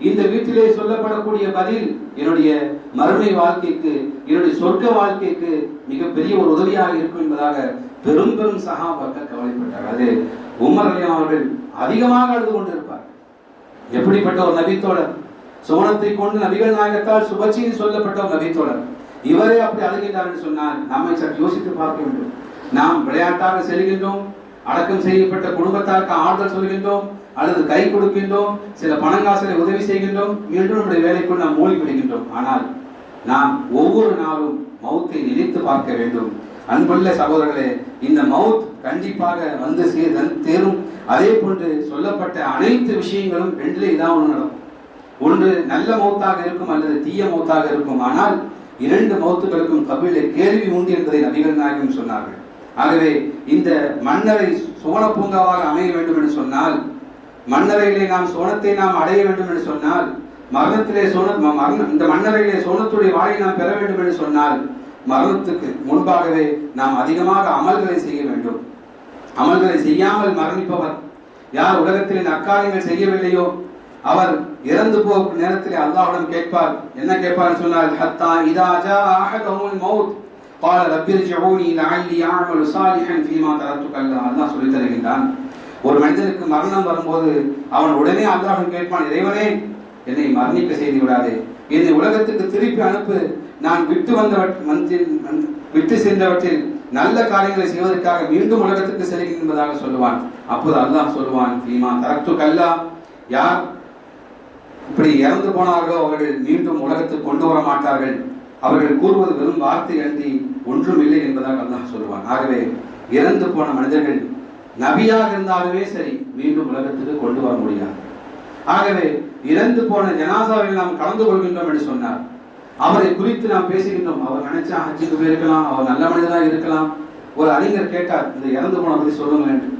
இந்த வீட்டிலே சொல்லப்படக்கூடிய பதில் என்னுடைய மறுமை வாழ்க்கைக்கு, என்னுடைய சொர்க்க வாழ்க்கைக்கு மிகப்பெரிய ஒரு உதவியாக இருக்கும் என்பதாக பெரும் சஹாபாக்கள் கவலைப்பட்டார். அது உமர் ரலியல்லாஹு அவர்கள் அதிகமாக அழுது கொண்டிருப்பார். எப்படிப்பட்ட ஒரு நபித்தோழர், சோனத்தை கொண்டு நபிகள் நாயகத்தால் சுபச்சியில் சொல்லப்பட்ட ஒரு நபித்தோழர், இவரே அப்படி அழுகின்றார் என்று சொன்னால் நம்மை சற்று யோசித்து பார்க்க வேண்டும். நாம் விளையாட்டாக செல்கின்றோம், அடக்கம் செய்யப்பட்ட குடும்பத்தாருக்கு ஆறுதல் சொல்கின்றோம், அல்லது கை கொடுக்கின்றோம், சில பணங்காசலை உதவி செய்கின்றோம், மீண்டும் நம்முடைய வேலைக்குள் நாம் மூழ்கி விடுகின்றோம். ஆனால் நாம் ஒவ்வொரு நாளும் மௌத்தை நினைத்து பார்க்க வேண்டும். அன்புள்ள சகோதரர்களே, இந்த மவுத் கண்டிப்பாக வந்து தேரும். அதே போன்று சொல்லப்பட்ட அனைத்து விஷயங்களும் 2லே இதான் ஒன்று நடக்கும். ஒன்று நல்ல மௌத்தாக இருக்கும் அல்லது தீய மௌத்தாக இருக்கும். ஆனால் 2 மௌத்துகளுக்கும் கபிலே கேள்வி உண்டு என்பதை நபிகள் நாயகம் சொன்னார்கள். ஆகவே இந்த மன்னரை சோன பூங்காவாக அமைய வேண்டும் என்று சொன்னால், மன்னரையிலே நாம் சோனத்தை நாம் அடைய வேண்டும் என்று சொன்னால், மரணத்திலே இந்த மன்னரையிலே சோனத்துடைய வாழை நாம் பெற வேண்டும் என்று சொன்னால், மரணத்துக்கு முன்பாகவே நாம் அதிகமாக அமல்களை செய்ய வேண்டும். அமல்களை செய்யாமல் மரணிப்பவர் யார் உலகத்தில் இந்த அக்காரியங்கள் செய்யவில்லையோ அவர் இறந்து போகும் நேரத்தில் அல்லாஹ்விடம் கேட்பார். என்ன கேட்பார் சொன்னால், ஹத்தா இதா ஜா அஹதுல் மௌத் قال رب ارجعوني لعلي اعمل صالحا فيما تركت. அல்லாஹ் சொல்லி தருகின்றான், ஒரு மனிதனுக்கு மரணம் வரும்போது அவன் உடனே அல்லாஹ்விடம் கேட்பான், இறைவனே என்னை மரணிக்க செய்து விடாதே, என்னை உலகத்துக்கு திருப்பி அனுப்பு, நான் விட்டு சென்றவற்றில் நல்ல காரியங்களை செய்வதற்காக மீண்டும் உலகத்துக்கு செல்கிறேன் என்பதாக சொல்லுவான். அப்போது அல்லாஹ் சொல்லுவான், ஃபீமா தரக்துக, யார் இப்படி இறந்து போனார்களோ அவர்கள் மீண்டும் உலகத்துக்கு கொண்டு வர மாட்டார்கள், அவர்கள் கூறுவது வெறும் வார்த்தை அன்றி ஒன்றும் இல்லை என்பதாக அல்லாஹ் சொல்லுவான். ஆகவே இறந்து போன மனிதர்கள் நபியாக இருந்தாலுமே சரி மீண்டும் உலகத்துக்கு கொண்டு வர முடியாது. ஆகவே இறந்து போன ஜனாசாவில் நாம் கலந்து கொள்கின்றோம் என்று சொன்னார், அவரை குறித்து நாம் பேசுகின்றோம். அவர் நினைச்சா ஹஜ்ஜுக்கு போயிருக்கலாம், அவர் நல்ல மனிதனாக இருக்கலாம். ஒரு அறிஞர் கேட்டார், இந்த இறந்து போன பற்றி சொல்லுங்க என்று.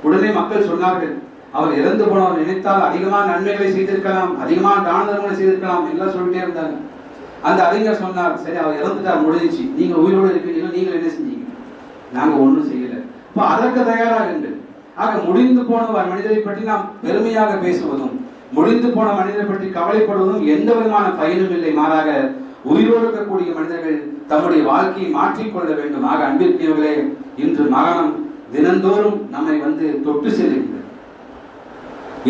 உடனே மக்கள் சொன்னார்கள், அவர் இறந்து போனவர் நினைத்தால் அதிகமான நன்மைகளை செய்திருக்கலாம், அதிகமான தான தர்மங்களை செய்திருக்கலாம், எல்லாம் சொல்லிட்டே இருந்தாங்க. அந்த அறிஞர் சொன்னார், சரி அவர் இறந்துட்டார், முடிஞ்சிச்சு, நீங்க உயிரோடு இருக்கிறீங்க, நீங்கள் என்ன செஞ்சீங்க? நாங்க ஒன்றும் செய்யல. இப்போ அதற்கு தயாராகுங்கள். ஆக முடிந்து போன மனிதரை பற்றி நாம் பெருமையாக பேசுவதும் முடிந்து போன மனிதரை பற்றி கவலைப்படுவதும் எந்த விதமான பயனும் இல்லை. மாறாக உயிரோடு இருக்கக்கூடிய மனிதர்கள் தம்முடைய வாழ்க்கையை மாற்றிக்கொள்ள வேண்டும். ஆக அன்பிற்குரியவர்களே, இன்று மரணம் தினந்தோறும் நம்மை தொட்டு செல்கின்றது.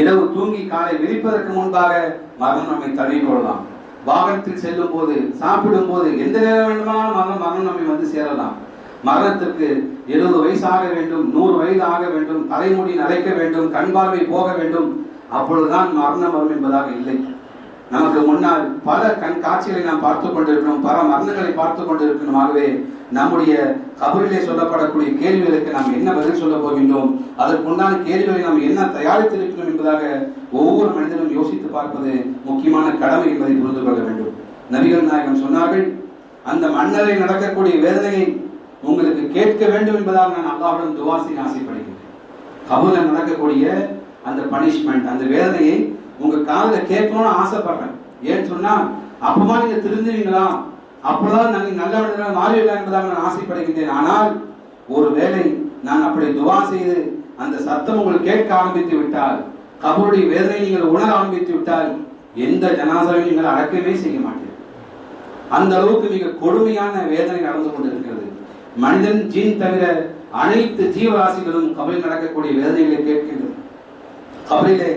இரவு தூங்கி காலை விழிப்பதற்கு முன்பாக மரணம் நம்மை தழுவிக்கொள்ளலாம். வாகனத்தில் செல்லும் போது, சாப்பிடும் போது, எந்த நேரம் வேண்டுமானாலும் மரணம் நம்மை சேரலாம். மரணத்திற்கு 70 வயசு ஆக வேண்டும், 100 வயது ஆக வேண்டும், தலைமுடி நரைக்க வேண்டும், கண் பார்வை போக வேண்டும், அப்பொழுதுதான் மரணம் வரும் என்பதாக இல்லை. நமக்கு முன்னால் பல கண் காட்சிகளை நாம் பார்த்து கொண்டிருக்கிறோம், பல மரணங்களை பார்த்து கொண்டிருக்கிறோம். ஆகவே நம்முடைய கபரிலே சொல்லப்படக்கூடிய கேள்விகளுக்கு நாம் என்ன பதில் சொல்ல போகின்றோம், அதற்குண்டான கேள்விகளை நாம் என்ன தயாரித்திருக்கிறோம் என்பதாக ஒவ்வொரு மனிதனும் யோசித்து பார்ப்பது முக்கியமான கடமை என்பதை புரிந்து கொள்ள வேண்டும். நபிகள் நாயகம் சொன்னார்கள், அந்த மன்னரை நடக்கக்கூடிய வேதனையை உங்களுக்கு கேட்க வேண்டும் என்பதாக நான் அல்லாஹ்விடம் துஆ செய்ய ஆசைப்படுகிறேன். கபூர்ல நடக்கக்கூடிய அந்த பனிஷ்மெண்ட், அந்த வேதனையை உங்க காதுல கேட்கணும்னு ஆசைப்படுறேன். ஏன்னு சொன்னா அப்பமா நீங்க திருந்துவீங்களா, அப்பதான் நாங்க நல்ல மனிதர்களாக மாறிவிடலாம் என்பதாக நான் ஆசைப்படுகின்றேன். ஆனால் ஒருவேளை நான் அப்படி துஆ செய்து அந்த சத்தம் உங்களுக்கு கேட்க ஆரம்பித்து விட்டால், கபருடைய வேதனை நீங்கள் உணர ஆரம்பித்து விட்டால், எந்த ஜனாசாவையும் நீங்கள் அடக்கவே செய்ய மாட்டீர்கள். அந்த அளவுக்கு மிக கொடுமையான வேதனை நடந்து கொண்டிருக்கிறது. மனிதன், ஜின் தவிர அனைத்து ஜீவராசிகளும் கபரில் நடக்கக்கூடிய வேதனைகளை கேட்கின்றது. கபரிலே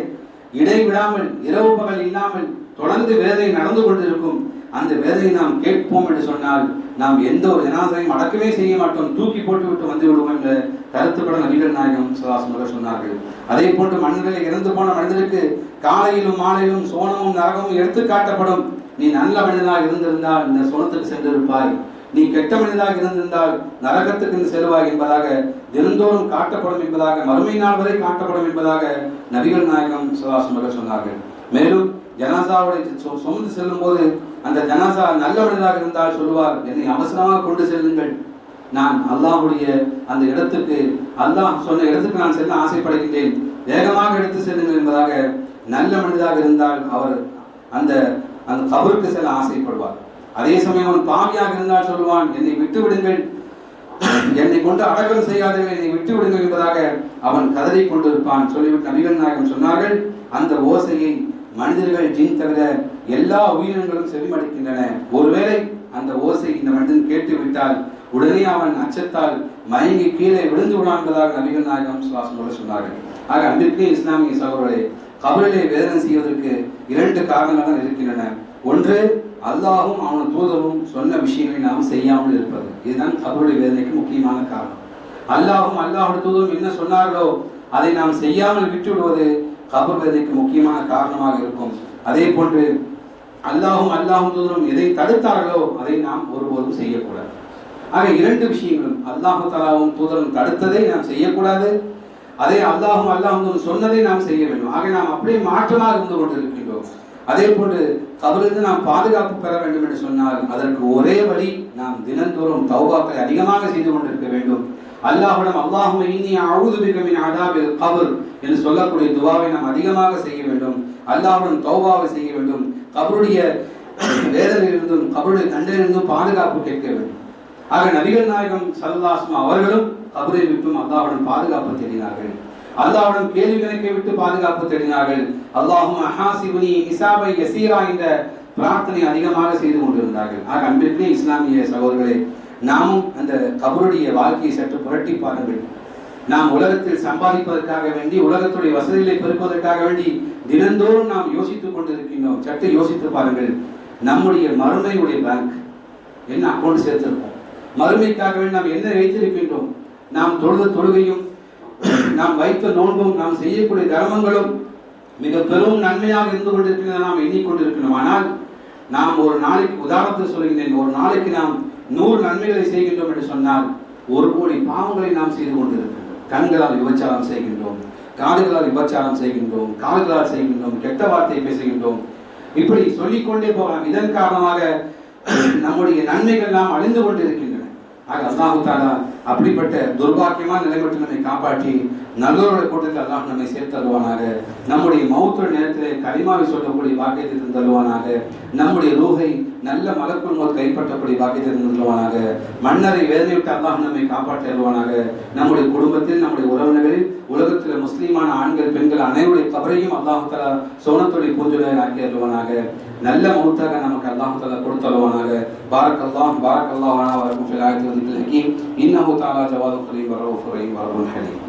இடைவிடாமல் இரவு பகல் இல்லாமல் தொடர்ந்து வேதனை நடந்து கொண்டிருக்கும். அந்த வேதனை நாம் கேட்போம் என்று சொன்னால் நாம் எந்த ஒரு ஜனாசாவையும் அடக்கவே செய்ய மாட்டோம், தூக்கி போட்டு விட்டு வந்து விடுவோம் என்ற கருத்துப்பட நபிகள் நாயகம் ஸல்லல்லாஹு அலைஹி சொன்னார்கள். அதே போன்று மனிதர்களை இறந்து போன மனிதருக்கு காலையிலும் மாலையிலும் சோனமும் நரகமும் எடுத்து காட்டப்படும். நீ நல்ல மனிதனாக இருந்திருந்தால் இந்த சோனத்துக்கு சென்றிருப்பாய், நீ கெட்ட மனிதனாக இருந்திருந்தால் நரகத்துக்கு செல்வாய் என்பதாக தினந்தோறும் காட்டப்படும் என்பதாக, மறுமை நாள் வரை காட்டப்படும் என்பதாக நபிகள் நாயகம் ஸல்லல்லாஹு அலைஹி சொன்னார்கள். மேலும் ஜனாசாவுடைய சுமந்து செல்லும் போது அந்த ஜனாசா நல்ல மனிதனாக இருந்தால் சொல்லுவார், என்னை அவசரமாக கொண்டு செல்லுங்கள், நான் அல்லாஹ்வுடைய அந்த இடத்துக்கு, அல்லாஹ் சொன்ன இடத்துக்கு நான் செல்ல ஆசைப்படுகின்றேன், வேகமாக எடுத்து செல்லுங்கள் என்பதாக நல்ல மனிதனாக இருந்தால் அவர் அந்த அந்த கபருக்கு செல்ல ஆசைப்படுவார். அதே சமயம் அவன் பாவியாக இருந்தால் சொல்லுவான், என்னை விட்டு விடுங்கள், என்னை கொண்டு அடக்கம் செய்யாதவர்கள் என்னை விட்டு விடுங்கள் என்பதாக அவன் கதறி கொண்டிருப்பான். சொல்லிவிட்டு நபிகள் நாயகம் சொன்னார்கள், அந்த ஓசையை மனிதர்கள், ஜின் தவிர எல்லா உயிரினங்களும் செவிமடுக்கின்றன. ஒருவேளை அந்த ஓசை இந்த மனிதன் கேட்டு விட்டால் உடனே அவன் அச்சத்தால் மயங்கி கீழே விழுந்து விடான் என்பதாக நபிகள் நாயகம் ஸல்லல்லாஹு அலைஹி சொன்னார்கள். ஆக அன்பிற்கு இஸ்லாமிய சகோதரர்களே, கபரிலே வேதனை செய்வதற்கு 2 காரணங்கள் தான் இருக்கின்றன. ஒன்று, அல்லாஹும் அவன் தூதரும் சொன்ன விஷயங்களை நாம் செய்யாமல் இருப்பது. இதுதான் கபருடைய வேதனைக்கு முக்கியமான காரணம். அல்லாஹும் அல்லாஹுடைய தூதரும் என்ன சொன்னார்களோ அதை நாம் செய்யாமல் விட்டு விடுவது கபர் வேதனைக்கு முக்கியமான காரணமாக இருக்கும். அதே போன்று அல்லாஹும் அல்லாஹும் தூதரும் எதை தடுத்தார்களோ அதை நாம் ஒருபோதும் செய்யக்கூடாது. ஆக 2 விஷயங்களும், அல்லாஹு தஆலாவும் தூதரும் தடுத்ததை நாம் செய்யக்கூடாது, அதே அல்லாஹும் அல்லாஹும் சொன்னதை நாம் செய்ய வேண்டும். ஆக நாம் அப்படியே மாற்றமாக இருந்து கொண்டிருக்கின்றோம். அதே போன்று கபரிலிருந்து நாம் பாதுகாப்பு பெற வேண்டும் என்று சொன்னால் அதற்கு ஒரே வழி, நாம் தினந்தோறும் தௌபாக்களை அதிகமாக செய்து கொண்டிருக்க வேண்டும். அல்லாஹ்விடம் அல்லாஹும்ம இன்னி அஊது பிக மின் அஸாபில் கபர் என்று சொல்லக்கூடிய துஆவை நாம் அதிகமாக செய்ய வேண்டும். அல்லாஹ்விடம் தௌபாவை செய்ய வேண்டும். கபருடைய வேதனையிலிருந்தும் கபருடைய தண்டனையிலிருந்தும் பாதுகாப்பு கேட்க வேண்டும். ஆக நபிகள் நாயகம் ஸல்லல்லாஹு அலைஹி வஸல்லம் அவர்களும் கபரை விட்டும் அல்லாஹ்விடம் பாதுகாப்பு தேடினார்கள். அல்லாஹ்விடம் கேள்வி கணக்கை விட்டு பாதுகாப்பு தேடினார்கள். அல்லாஹும்ம ஹாசிபுனி ஹிசாபை யஸீரா என்ற பிரார்த்தனை அதிகமாக செய்து கொண்டிருந்தார்கள். ஆக அன்பிற்குரிய இஸ்லாமிய சகோதரர்களே, நாமும் அந்த கபருடைய வாழ்க்கையை சற்று புரட்டி பாருங்கள். நாம் உலகத்தில் சம்பாதிப்பதற்காக வேண்டி, உலகத்துடைய வசதிகளை பெருப்பதற்காக வேண்டி தினந்தோறும் நாம் யோசித்துக் கொண்டிருக்கின்றோம். சற்று யோசித்து பாருங்கள், நம்முடைய மறுமையுடைய பேங்க் என்ன அக்கௌண்ட் சேர்த்திருக்கோம், மறுமைக்காக வேண்டி நாம் என்ன வைத்திருக்கின்றோம், நாம் தொழுத தொழுகையும், நாம் வைத்த நோன்பும், நாம் செய்யக்கூடிய தர்மங்களும் மிக பெரும் நன்மையாக இருந்து கொண்டிருக்கிறத நாம் எண்ணிக்கொண்டிருக்கிறோம். ஆனால் நாம் ஒரு நாளைக்கு, உதாரணத்தை சொல்கிறேன், ஒரு நாளைக்கு நாம் 100 நன்மைகளை செய்கின்றோம் என்று சொன்னால் 1 கோடி பாவங்களை நாம் செய்து கொண்டிருக்கிறோம். கண்களால் விபச்சாரம் செய்கின்றோம், காதுகளால் விபச்சாரம் செய்கின்றோம், கால்களால் செய்கின்றோம், கெட்ட வார்த்தையை பேசுகின்றோம், இப்படி சொல்லிக்கொண்டே போகலாம். இதன் காரணமாக நம்முடைய நன்மைகள் நாம் அழிந்து கொண்டிருக்கின்றன. ஆக அல்லாஹ் தஆலா அப்படிப்பட்ட துர்பாக்கியமான நிலைமட்டு நம்மை காப்பாற்றி நல்லோருடைய கூட்டத்தில் அல்லாஹ் நம்மை சேர்த்து தருவானாக. நம்முடைய மௌத்துடைய நேரத்திலே கலிமாவை சொல்லக்கூடிய பாக்கியத்தை தருவானாக. நம்முடைய ரூஹை நல்ல மலக்குள் மோத் கைப்பற்றக்கூடிய பாக்கியத்தை தருவானாக. மன்னரை வேதனை விட்டு அல்லாஹ் நம்மை காப்பாற்றி தருவானாக. நம்முடைய குடும்பத்தில் நம்முடைய உறவினர்களில் உலகத்தில் முஸ்லீமான ஆண்கள் பெண்கள் அனைவருடைய கபரையும் அல்லாஹ் தஆலா சோனத்துடைய பூஞ்சலை ஆக்கி தருவானாக. நல்ல மௌத்தாக நமக்கு அல்லாஹ் தஆலா கொடுத்தருவானாக. பாரக்கல்லாஹு அனா வ லக்கும் ஃபில் ஆயத்தி வல் ஹக்கீம் இன்னஹு தஆலா ஜவாதுல் கரீம் வ ரഊஃபுர் ரஹீம் வ ரப்பல் ஹலீம்.